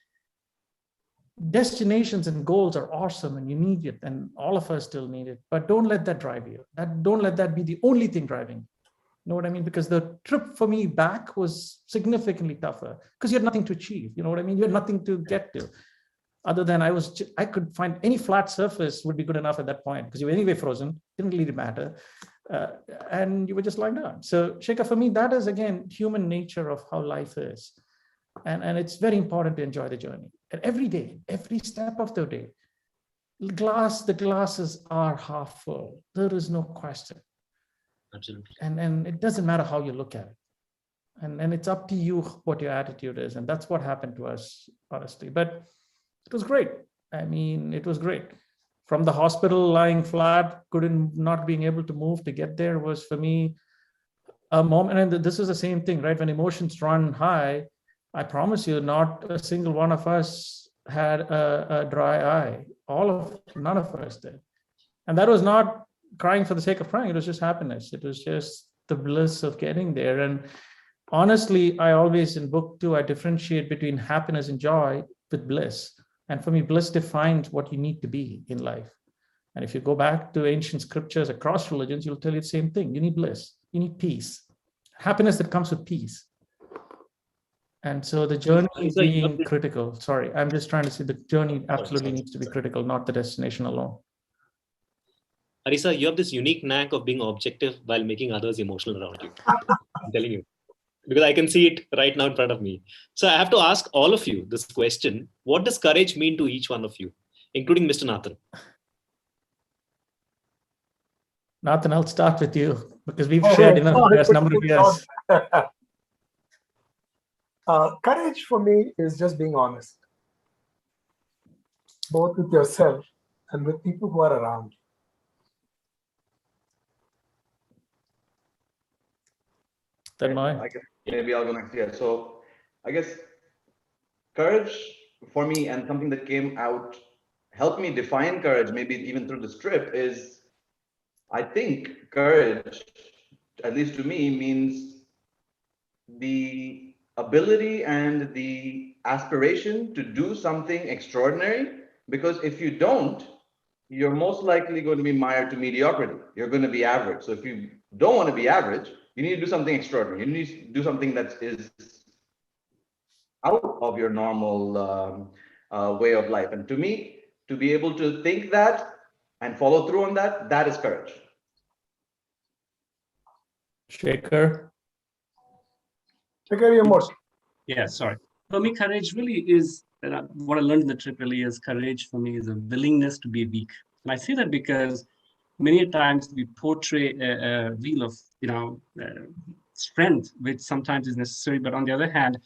destinations and goals are awesome and you need it, and all of us still need it, but don't let that drive you. Don't let that be the only thing driving you. You know what I mean? Because the trip for me back was significantly tougher because you had nothing to achieve. You know what I mean? You had nothing to get to other than I could find any flat surface would be good enough at that point because you were anyway frozen, didn't really matter. And you were just lying down. So Shekhar, for me, that is again, human nature of how life is. And it's very important to enjoy the journey. And every day, every step of the day, the glasses are half full. There is no question. Absolutely. And it doesn't matter how you look at it. And it's up to you what your attitude is. And that's what happened to us, honestly. But it was great. I mean, it was great. From the hospital, lying flat, not being able to move to get there was for me a moment. And this is the same thing, right? When emotions run high, I promise you, not a single one of us had a dry eye. None of us did. And that was not crying for the sake of crying. It was just happiness. It was just the bliss of getting there. And honestly, I always in book 2, I differentiate between happiness and joy with bliss. And for me, bliss defines what you need to be in life. And if you go back to ancient scriptures across religions, you'll tell you the same thing. You need bliss. You need peace. Happiness that comes with peace. And so the journey Arisa, you have being critical. Sorry, I'm just trying to say the journey absolutely sorry. needs to be critical, not the destination alone. Arisa, you have this unique knack of being objective while making others emotional around you. I'm telling you, because I can see it right now in front of me. So I have to ask all of you this question. What does courage mean to each one of you, including Mr. Nathan? Nathan, I'll start with you because we've shared enough the past number of years. Courage for me is just being honest, both with yourself and with people who are around you. Tanmay? I guess maybe I'll go next. Yeah. So I guess courage for me, and something that came out, helped me define courage, maybe even through this trip, is I think courage, at least to me, means the ability and the aspiration to do something extraordinary. Because if you don't, you're most likely going to be mired to mediocrity. You're going to be average. So if you don't want to be average, you need to do something extraordinary. You need to do something that is out of your normal way of life. And to me, to be able to think that and follow through on that, that is courage. Shekhar? Shekhar, you're more. Yeah, sorry. For me, courage really is, what I learned in the trip really is courage for me is a willingness to be weak. And I say that because many times we portray a reel of, strength, which sometimes is necessary. But on the other hand,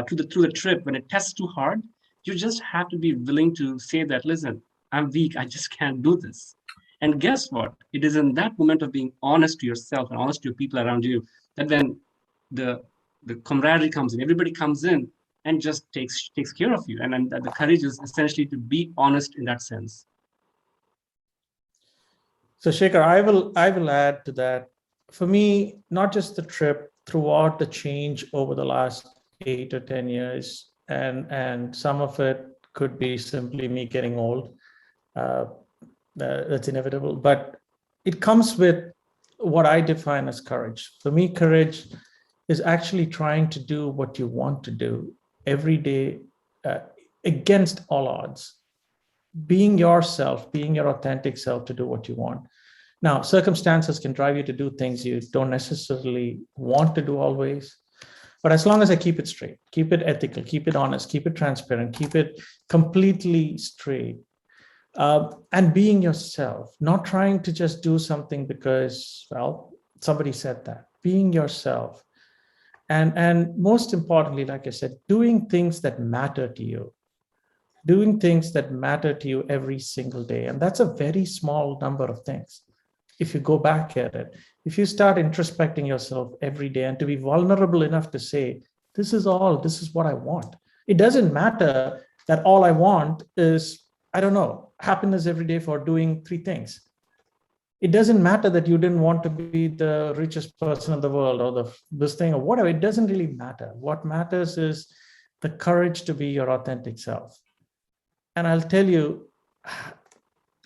through the trip, when it tests too hard, you just have to be willing to say that, listen, I'm weak. I just can't do this. And guess what? It is in that moment of being honest to yourself and honest to your people around you that when the camaraderie comes in, everybody comes in and just takes care of you. And the courage is essentially to be honest in that sense. So Shekhar, I will add to that. For me, not just the trip, throughout the change over the last 8 or 10 years, and some of it could be simply me getting old. That's inevitable, but it comes with what I define as courage. For me, courage is actually trying to do what you want to do every day against all odds. Being yourself, being your authentic self to do what you want. Now, circumstances can drive you to do things you don't necessarily want to do always. But as long as I keep it straight, keep it ethical, keep it honest, keep it transparent, keep it completely straight, and being yourself, not trying to just do something because, well, somebody said that. Being yourself. And most importantly, like I said, doing things that matter to you. Doing things that matter to you every single day. And that's a very small number of things. If you go back at it, if you start introspecting yourself every day and to be vulnerable enough to say, this is what I want. It doesn't matter that all I want is, I don't know, happiness every day for doing 3 things. It doesn't matter that you didn't want to be the richest person in the world or this thing or whatever. It doesn't really matter. What matters is the courage to be your authentic self. And I'll tell you,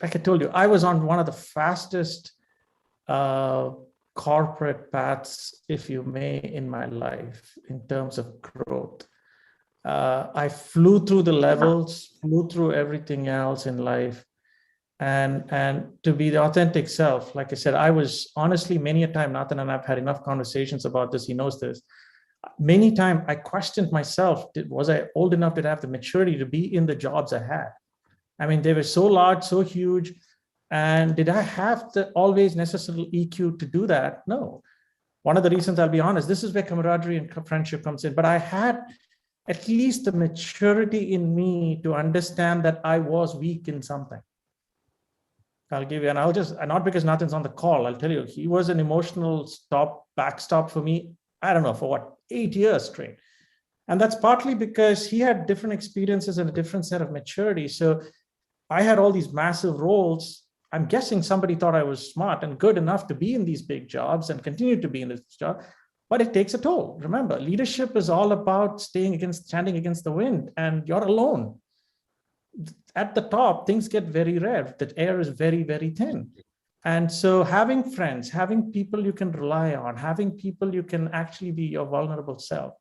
like I told you, I was on one of the fastest corporate paths, if you may, in my life in terms of growth. I flew through the levels, flew through everything else in life. And to be the authentic self, like I said, I was honestly, many a time, Nathan and I've had enough conversations about this, he knows this. Many times I questioned myself, was I old enough to have the maturity to be in the jobs I had? I mean, they were so large, so huge. And did I have the always necessary EQ to do that? No. One of the reasons, I'll be honest, this is where camaraderie and friendship comes in. But I had at least the maturity in me to understand that I was weak in something. I'll give you, and I'll just, not because Nathan's on the call, I'll tell you, he was an emotional backstop for me, I don't know, for what, 8 years straight. And that's partly because he had different experiences and a different set of maturity. So I had all these massive roles. I'm guessing somebody thought I was smart and good enough to be in these big jobs and continue to be in this job, but it takes a toll. Remember, leadership is all about standing against the wind, and you're alone. At the top, things get very rare. The air is very, very thin. And so having friends, having people you can rely on, having people you can actually be your vulnerable self.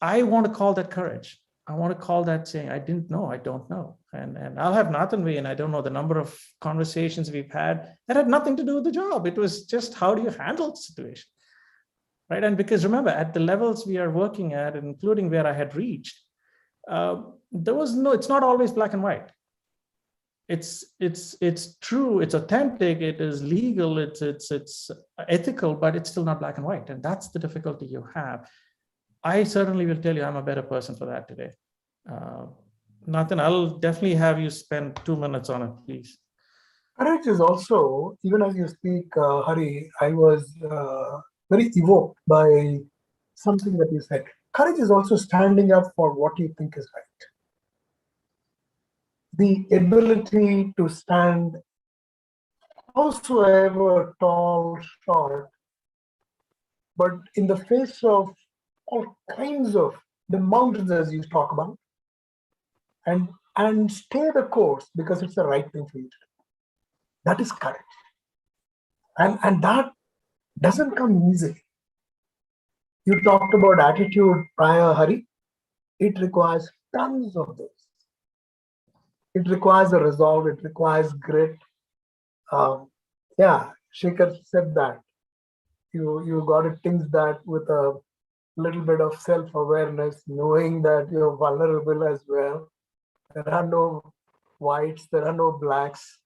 I want to call that courage. I want to call that saying, I didn't know, I don't know. And I'll have Nathan weigh in. I don't know the number of conversations we've had that had nothing to do with the job. It was just, how do you handle the situation? Right. And because remember, at the levels we are working at, including where I had reached, there was no, it's not always black and white. It's true, it's authentic, it is legal, it's ethical, but it's still not black and white. And that's the difficulty you have. I certainly will tell you, I'm a better person for that today. Nathan, I'll definitely have you spend 2 minutes on it, please. Courage is also, even as you speak, Hari, I was very evoked by something that you said. Courage is also standing up for what you think is right. The ability to stand, howsoever tall, short, but in the face of all kinds of the mountains, as you talk about, and stay the course because it's the right thing for you to do. That is courage. And that doesn't come easily. You talked about attitude prior, Hari. It requires tons of those. It requires a resolve. It requires grit. Yeah, Shekhar said that. You got to think that with a little bit of self-awareness, knowing that you're vulnerable as well. There are no whites, there are no blacks.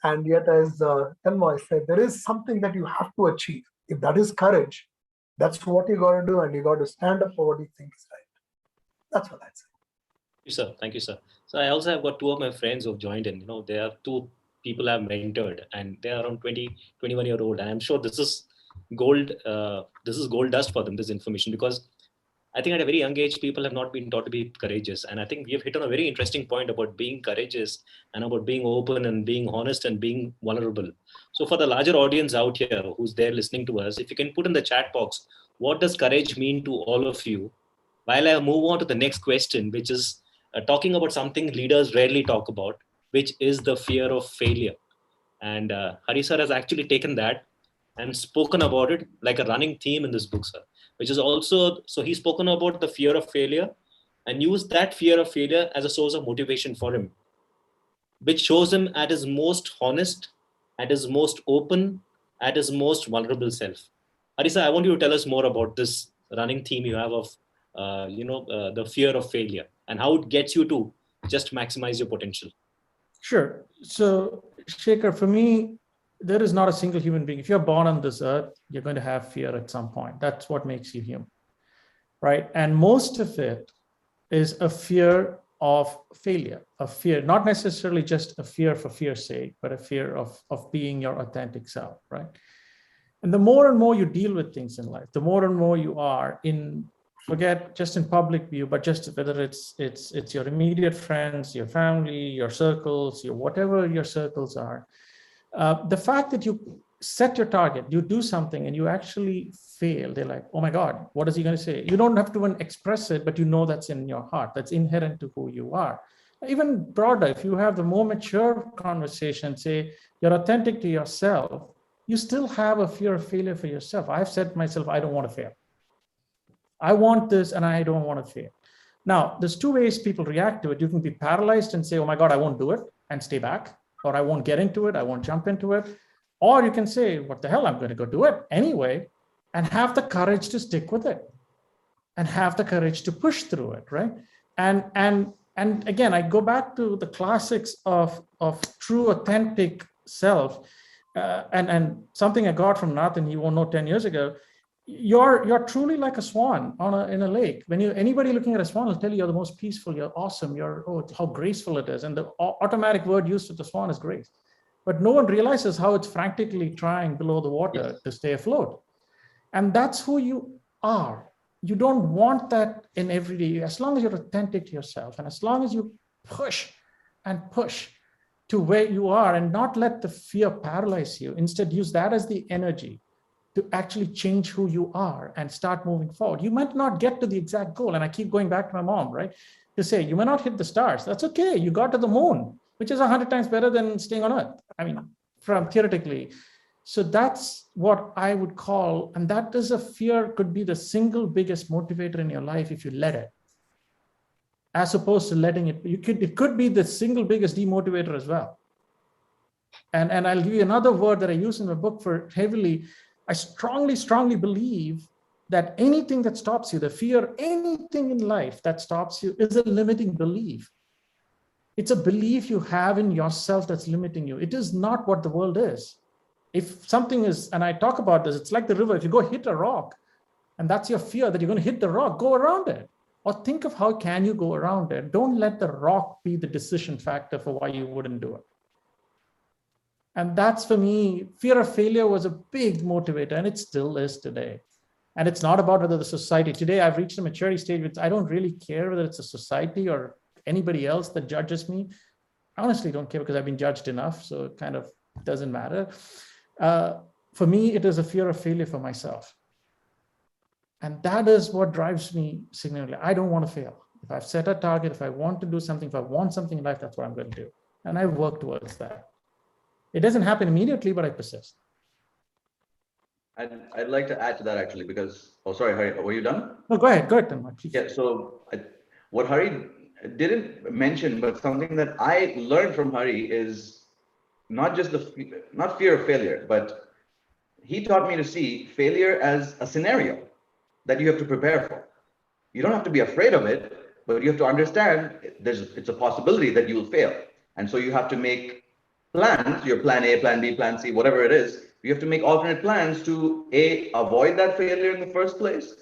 And yet, as Tanmoy said, there is something that you have to achieve. If that is courage, that's what you got to do, and you got to stand up for what you think is right. That's what I'd say. Thank you, sir. Thank you, sir. So I also have got 2 of my friends who've joined in. There are 2 people I've mentored, and they're around 20, 21-year-old. And I'm sure this is gold. This is gold dust for them, this information, because I think at a very young age, people have not been taught to be courageous. And I think we have hit on a very interesting point about being courageous and about being open and being honest and being vulnerable. So for the larger audience out here who's there listening to us, if you can put in the chat box, what does courage mean to all of you? While I move on to the next question, which is talking about something leaders rarely talk about, which is the fear of failure. And Hari sir has actually taken that and spoken about it like a running theme in this book, sir, which is also, so he's spoken about the fear of failure and used that fear of failure as a source of motivation for him, which shows him at his most honest, at his most open, at his most vulnerable self. Hari sir, I want you to tell us more about this running theme you have of, the fear of failure and how it gets you to just maximize your potential. Sure. So Shekhar, for me, there is not a single human being. If you're born on this earth, you're going to have fear at some point. That's what makes you human, right? And most of it is a fear of failure, a fear, not necessarily just a fear for fear's sake, but a fear of being your authentic self, right? And the more and more you deal with things in life, the more and more you are in, forget just in public view, but just whether it's your immediate friends, your family, your circles, your whatever your circles are. The fact that you set your target, you do something and you actually fail, they're like, oh my God, what is he going to say? You don't have to even express it, but you know that's in your heart, that's inherent to who you are. Even broader, if you have the more mature conversation, say you're authentic to yourself, you still have a fear of failure for yourself. I've said to myself, I don't want to fail. I want this and I don't want to fail. Now, there's 2 ways people react to it. You can be paralyzed and say, oh my God, I won't do it, and stay back. Or I won't get into it, I won't jump into it. Or you can say, what the hell, I'm going to go do it anyway, and have the courage to stick with it and have the courage to push through it, right? And again, I go back to the classics of true authentic self, and something I got from Nathan, he won't know 10 years ago. You're truly like a swan in a lake. When anybody looking at a swan will tell you you're the most peaceful, you're awesome, how graceful it is. And the automatic word used with the swan is grace. But no one realizes how it's frantically trying below the water to stay afloat. And that's who you are. You don't want that in every day. As long as you're authentic to yourself, and as long as you push and push to where you are and not let the fear paralyze you, instead use that as the energy to actually change who you are and start moving forward. You might not get to the exact goal. And I keep going back to my mom, right? To say, you may not hit the stars. That's okay. You got to the moon, which is 100 times better than staying on Earth. I mean, from theoretically, So that's what I would call, and that is a fear could be the single biggest motivator in your life if you let it, as opposed to letting it. It could be the single biggest demotivator as well. And I'll give you another word that I use in the book for heavily. I strongly believe that anything that stops you, the fear, anything in life that stops you is a limiting belief. It's a belief you have in yourself that's limiting you. It is not what the world is. If something is, and I talk about this, it's like the river. If you go hit a rock, and that's your fear that you're going to hit the rock, go around it. Or think of how can you go around it. Don't let the rock be the decision factor for why you wouldn't do it. And that's, for me, fear of failure was a big motivator, and it still is today. And it's not about whether the society, today I've reached a maturity stage which I don't really care whether it's a society or anybody else that judges me. I honestly don't care because I've been judged enough, so it kind of doesn't matter. For me, it is a fear of failure for myself. And that is what drives me significantly. I don't want to fail. If I've set a target, if I want to do something, if I want something in life, that's what I'm going to do. And I work towards that. It doesn't happen immediately, but I persist. I'd like to add to that actually, because, oh, sorry, Hari, were you done? No, go ahead, Tanmay, please. Yeah, so what Hari didn't mention, but something that I learned from Hari is not just not fear of failure, but he taught me to see failure as a scenario that you have to prepare for. You don't have to be afraid of it, but you have to understand it's a possibility that you will fail. And so you have to make plans, your plan A, plan B, plan C, whatever it is. You have to make alternate plans to A, avoid that failure in the first place,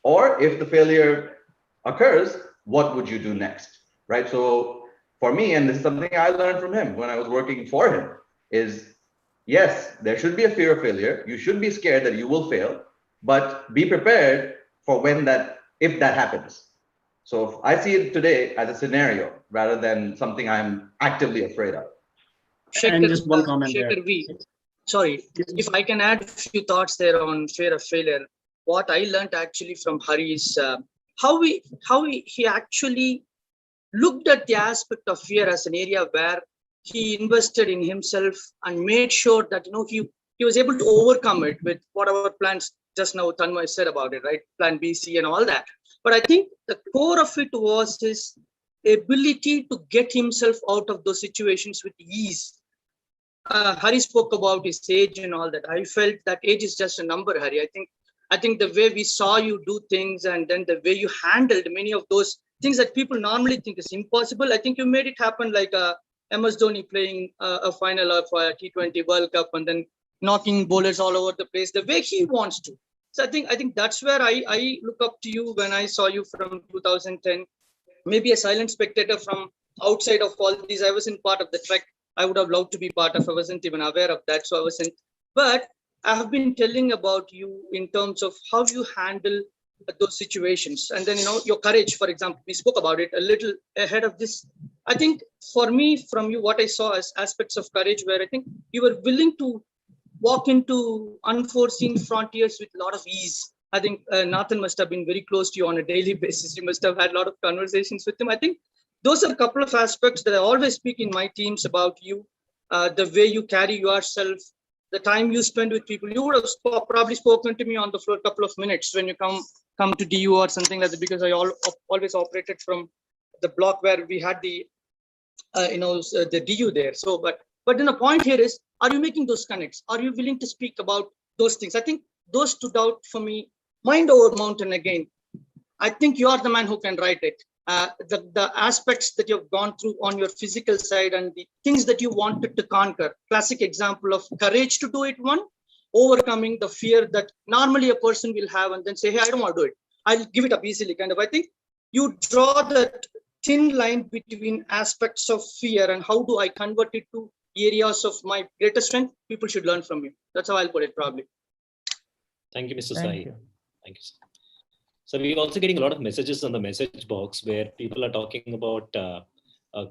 or if the failure occurs, what would you do next, right? So for me, and this is something I learned from him when I was working for him, is yes, there should be a fear of failure. You should be scared that you will fail, but be prepared for if that happens. So I see it today as a scenario rather than something I'm actively afraid of. And just one comment there. Sorry, if I can add a few thoughts there on fear of failure. What I learned actually from Hari is how he actually looked at the aspect of fear as an area where he invested in himself and made sure that he was able to overcome it with whatever plans just now Tanmay said about it, right? Plan B, C, and all that. But I think the core of it was his ability to get himself out of those situations with ease. Hari spoke about his age and all that. I felt that age is just a number, Hari. I think the way we saw you do things and then the way you handled many of those things that people normally think is impossible, I think you made it happen, like MS Dhoni playing a final of a T20 World Cup and then knocking bowlers all over the place the way he wants to. So I think that's where I look up to you when I saw you from 2010. Maybe a silent spectator from outside of all these. I wasn't part of the trek. I would have loved to be part of. I wasn't even aware of that, so I wasn't. But I have been telling about you in terms of how you handle those situations, and then your courage. For example, we spoke about it a little ahead of this. I think for me, from you, what I saw as aspects of courage, where I think you were willing to walk into unforeseen frontiers with a lot of ease. I think Nathan must have been very close to you on a daily basis. You must have had a lot of conversations with him. I think those are a couple of aspects that I always speak in my teams about you, the way you carry yourself, the time you spend with people. You would have probably spoken to me on the floor a couple of minutes when you come to DU or something like that, because I always operated from the block where we had the DU there. So, but then the point here is, are you making those connects? Are you willing to speak about those things? I think those stood out for me. Mind over mountain again. I think you are the man who can write it. The aspects that you've gone through on your physical side and the things that you wanted to conquer. Classic example of courage to do it. One, overcoming the fear that normally a person will have and then say, hey, I don't want to do it. I'll give it up easily, kind of. I think you draw that thin line between aspects of fear and how do I convert it to areas of my greatest strength. People should learn from you. That's how I'll put it, probably. Thank you, Mr. Sai. Thank you. So we're also getting a lot of messages on the message box where people are talking about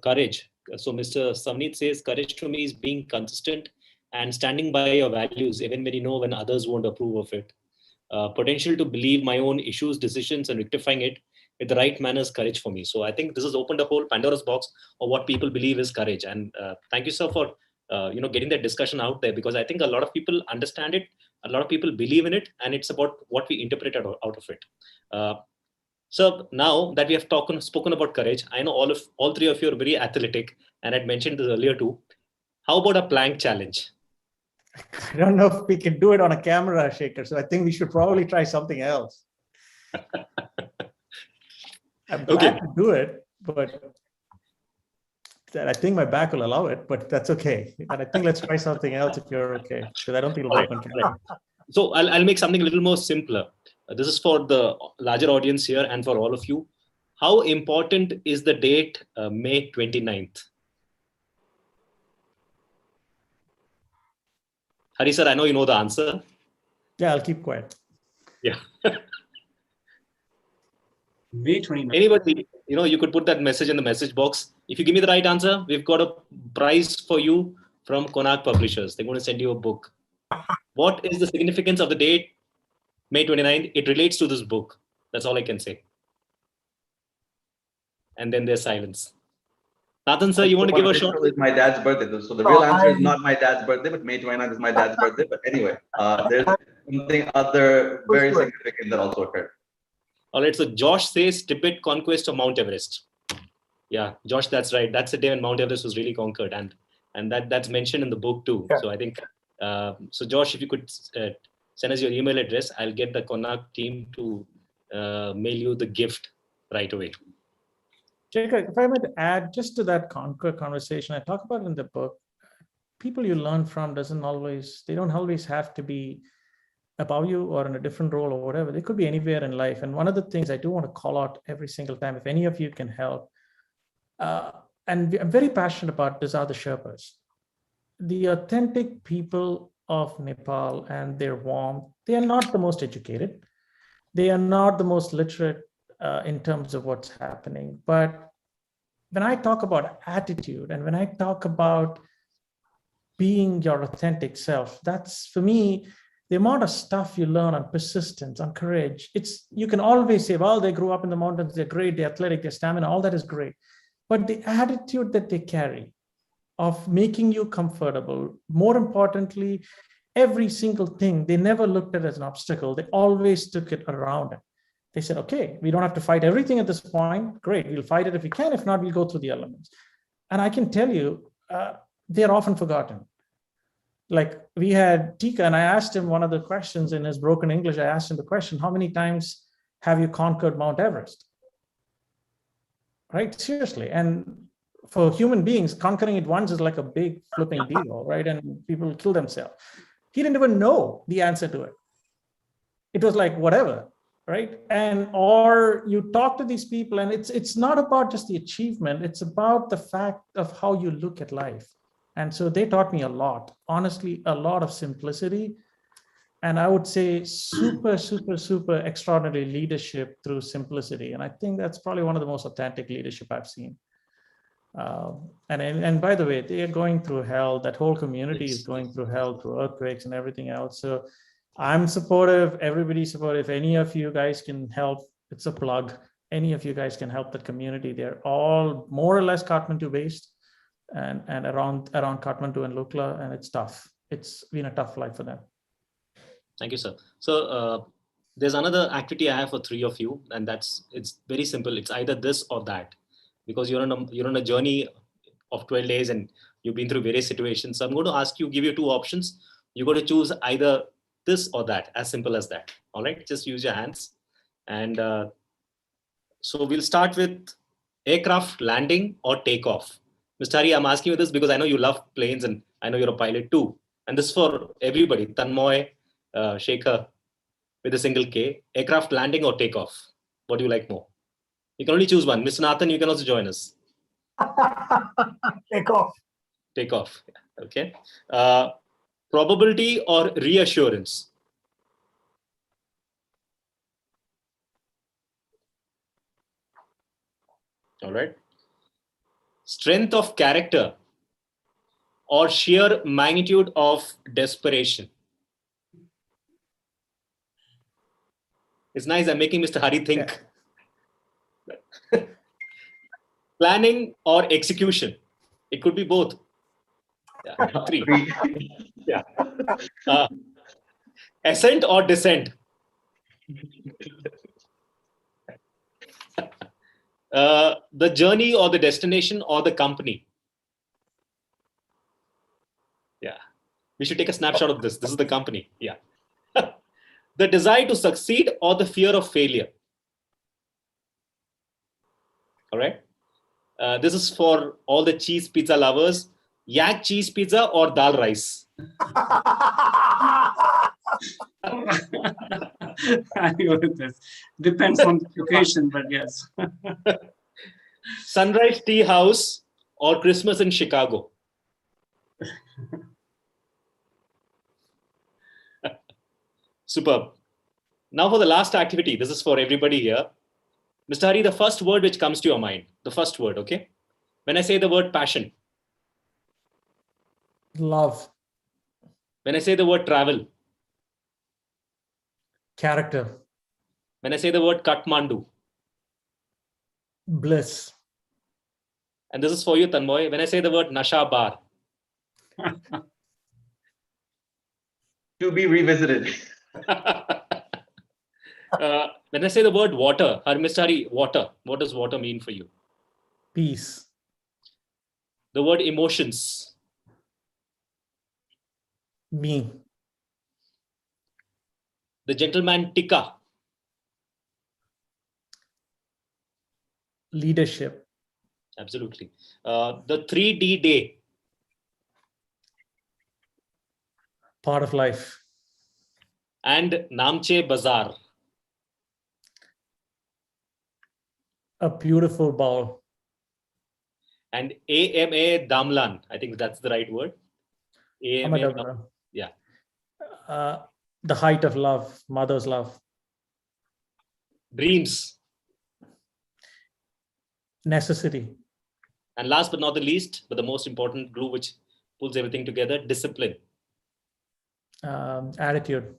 courage. So Mr. Samneet says, courage to me is being consistent and standing by your values, even when you know when others won't approve of it. Potential to believe my own issues, decisions, and rectifying it with the right manner is courage for me. So I think this has opened a whole Pandora's box of what people believe is courage. And thank you, sir, for getting that discussion out there, because I think a lot of people understand it, a lot of people believe in it, and it's about what we interpret out of it. So now that we have spoken about courage, I know all three of you are very athletic, and I'd mentioned this earlier too. How about a plank challenge? I don't know if we can do it on a camera, Shekhar. So I think we should probably try something else. I'm glad to do it, but I think my back will allow it, but that's okay. And I think let's try something else if you're okay, because I don't think it'll work on camera. So I'll make something a little more simpler. This is for the larger audience here and for all of you. How important is the date May 29th? Hari sir, I know you know the answer. Yeah, I'll keep quiet. Yeah. May 29th. Anybody, you could put that message in the message box. If you give me the right answer, we've got a prize for you from Konark Publishers. They're going to send you a book. What is the significance of the date, May 29th? It relates to this book. That's all I can say. And then there's silence. Nathan sir, you want to give a shot? It's my dad's birthday. So the real answer is not my dad's birthday, but May 29th is my dad's birthday. But anyway, there's something other very significant that also occurred. All right, so Josh says Tibet conquest of Mount Everest. Yeah, Josh, that's right. That's the day when Mount Everest was really conquered, and that's mentioned in the book too. Yeah. So I think, so Josh, if you could send us your email address, I'll get the Konark team to mail you the gift right away. Jacob, if I might add just to that Conquer conversation, I talk about in the book, people you learn from they don't always have to be above you or in a different role or whatever. They could be anywhere in life. And one of the things I do want to call out every single time, if any of you can help, and I'm very passionate about this, are the Sherpas. The authentic people of Nepal and their warmth, they are not the most educated. They are not the most literate in terms of what's happening. But when I talk about attitude and when I talk about being your authentic self, that's for me, the amount of stuff you learn on persistence, on courage, you can always say, well, they grew up in the mountains, they're great, they're athletic, their stamina, all that is great. But the attitude that they carry of making you comfortable, more importantly, every single thing, they never looked at it as an obstacle. They always took it around it. They said, okay, we don't have to fight everything at this point. Great, we'll fight it if we can. If not, we'll go through the elements. And I can tell you, they're often forgotten. Like we had Tika, and I asked him one of the questions in his broken English. I asked him the question, how many times have you conquered Mount Everest? Right, seriously. And for human beings, conquering it once is like a big flipping deal, right? And people kill themselves. He didn't even know the answer to it. It was like, whatever. Right. And or you talk to these people and it's not about just the achievement. It's about the fact of how you look at life. And so they taught me a lot, honestly, a lot of simplicity. And I would say super, super, super extraordinary leadership through simplicity. And I think that's probably one of the most authentic leadership I've seen. And by the way, they are going through hell. That whole community is going through hell, through earthquakes and everything else. So I'm supportive, everybody's supportive. If any of you guys can help, it's a plug. Any of you guys can help that community. They're all more or less Kathmandu based and around Kathmandu and Lukla, and it's tough. It's been a tough life for them. Thank you, sir. So there's another activity I have for three of you, and it's very simple. It's either this or that, because you're on a journey of 12 days and you've been through various situations. So I'm going to ask you, give you two options. You're going to choose either this or that, as simple as that. All right, just use your hands. And so we'll start with aircraft landing or takeoff. Mr. Hari, I'm asking you this because I know you love planes and I know you're a pilot too. And this is for everybody, Tanmoy, Shekhar, with a single K. Aircraft landing or takeoff? What do you like more? You can only choose one. Mr. Nathan, you can also join us. Takeoff. Takeoff, okay. Probability or reassurance? All right. Strength of character or sheer magnitude of desperation? It's nice. I'm making Mr. Hari think. Yeah. Planning or execution? It could be both. Yeah, three. Three. Yeah. Ascent or descent? The journey or the destination or the company? Yeah. We should take a snapshot of this. This is the company. Yeah. The desire to succeed or the fear of failure? All right. This is for all the cheese pizza lovers. Yak cheese pizza or dal rice? I agree with this. Depends on the occasion, but yes. Sunrise Tea House or Christmas in Chicago? Superb. Now for the last activity. This is for everybody here. Mr. Hari, the first word which comes to your mind. The first word, okay? When I say the word passion. Love. When I say the word travel. Character. When I say the word Kathmandu. Bliss. And this is for you, Tanmoy. When I say the word Nasha Bar. To be revisited. When I say the word water, Mr. Hari, water. What does water mean for you? Peace. The word emotions. Me. The gentleman Tika. Leadership. Absolutely. The 3D day. Part of life. And Namche Bazaar. A beautiful bowl. And AMA Damlan. I think that's the right word. AMA. Yeah. The height of love, mother's love. Dreams. Necessity. And last but not the least, but the most important glue which pulls everything together, discipline. Attitude.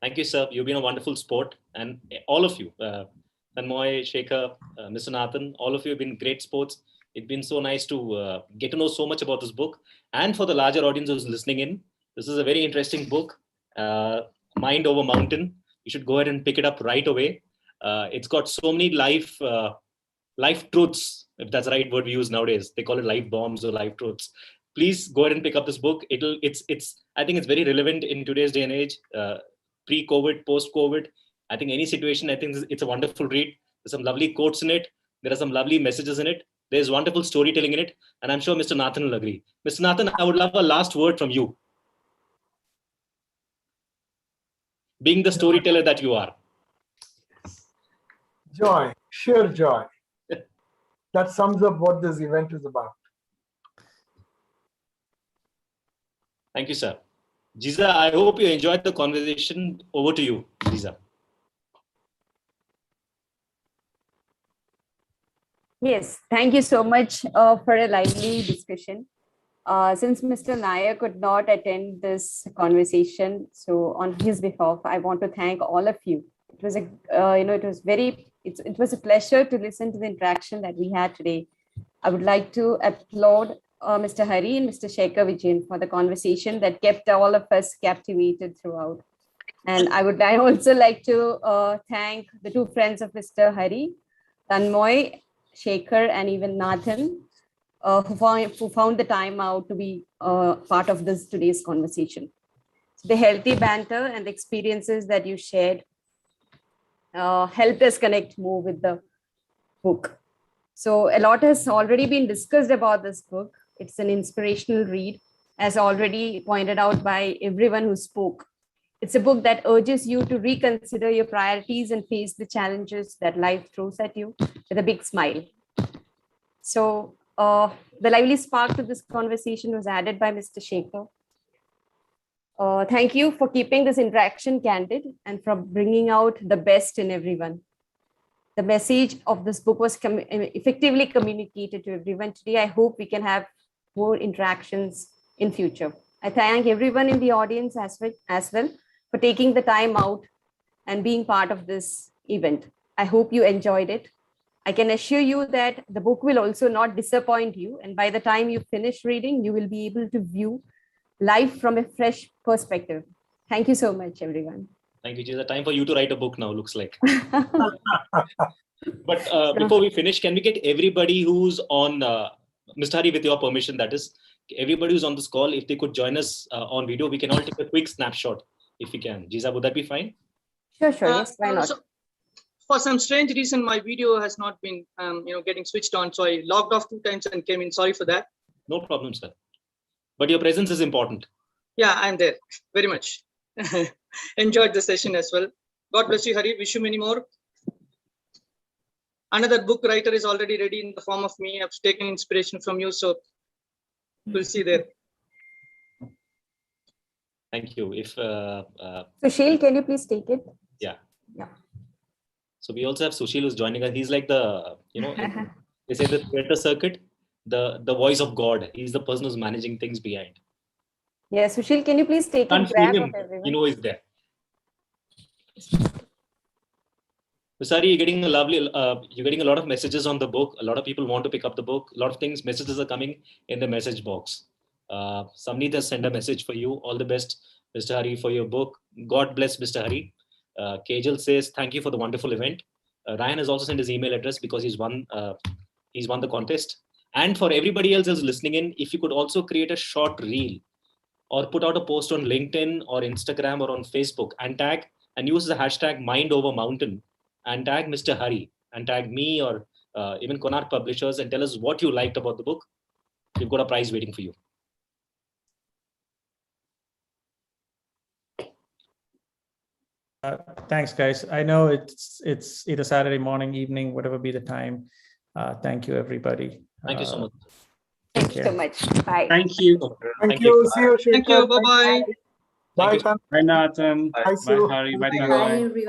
Thank you, sir. You've been a wonderful sport. And all of you, Tanmoy, Shekhar, Mr. Nathan, all of you have been great sports. It's been so nice to get to know so much about this book. And for the larger audience who's listening in, this is a very interesting book, Mind Over Mountain. You should go ahead and pick it up right away. It's got so many life truths, if that's the right word we use nowadays. They call it life bombs or life truths. Please go ahead and pick up this book. I think it's very relevant in today's day and age, pre-COVID, post-COVID. I think any situation, I think it's a wonderful read. There's some lovely quotes in it. There are some lovely messages in it. There's wonderful storytelling in it. And I'm sure Mr. Nathan will agree. Mr. Nathan, I would love a last word from you. Being the storyteller that you are. Joy, sheer joy. That sums up what this event is about. Thank you, sir. Jiza, I hope you enjoyed the conversation. Over to you, Jiza. Yes, thank you so much for a lively discussion. Since Mr. Nair could not attend this conversation, so on his behalf, I want to thank all of you. It was it was a pleasure to listen to the interaction that we had today. I would like to applaud Mr. Hari and Mr. Shekhar Vijayan for the conversation that kept all of us captivated throughout. And I would also like to thank the two friends of Mr. Hari, Tanmoy, Shekhar, and even Nathan, who found the time out to be part of this today's conversation. So the healthy banter and the experiences that you shared helped us connect more with the book. So a lot has already been discussed about this book. It's an inspirational read, as already pointed out by everyone who spoke. It's a book that urges you to reconsider your priorities and face the challenges that life throws at you with a big smile. So the lively spark to this conversation was added by Mr. Shekhar. Thank you for keeping this interaction candid and for bringing out the best in everyone. The message of this book was effectively communicated to everyone today. I hope we can have more interactions in future. I thank everyone in the audience as well for taking the time out and being part of this event. I hope you enjoyed it. I can assure you that the book will also not disappoint you. And by the time you finish reading, you will be able to view life from a fresh perspective. Thank you so much, everyone. Thank you, Jiza. Time for you to write a book now, looks like. But before we finish, can we get everybody who's on, Mr. Hari, with your permission, that is, everybody who's on this call, if they could join us on video, we can all take a quick snapshot if we can. Jiza, would that be fine? Sure, yes, why not? So, for some strange reason, my video has not been, getting switched on. So I logged off 2 times and came in. Sorry for that. No problem, sir. But your presence is important. Yeah, I'm there very much. Enjoyed the session as well. God bless you, Hari. Wish you many more. Another book writer is already ready in the form of me. I've taken inspiration from you. So we'll see there. Thank you. If Sushil, can you please take it? Yeah. Yeah. So we also have Sushil who's joining us. He's like the, they say the theater circuit, the voice of God. He's the person who's managing things behind. Yes, Sushil, can you please take Can't it? Grab see of him. everyone. You know he's there. Sorry, you're getting a lot of messages on the book. A lot of people want to pick up the book. A lot of things, messages are coming in the message box. Somebody has sent a message for you. All the best, Mr. Hari, for your book. God bless Mr. Hari. Kajal says, thank you for the wonderful event. Ryan has also sent his email address because he's won the contest. And for everybody else who's listening in, if you could also create a short reel or put out a post on LinkedIn or Instagram or on Facebook and use the hashtag #MindOverMountain and tag Mr. Hari and tag me or even Konark Publishers and tell us what you liked about the book. We've got a prize waiting for you. Thanks, guys. I know it's either Saturday morning, evening, whatever be the time. Thank you, everybody. Thank you so much. Thank you so much. Bye. Thank you. Thank you. See you. Thank you. Bye-bye. Bye. Thank you. Bye. Bye, Nathan. Bye, Bye, Sue. Hari. Bye, Thank you. Tanmay. everyone.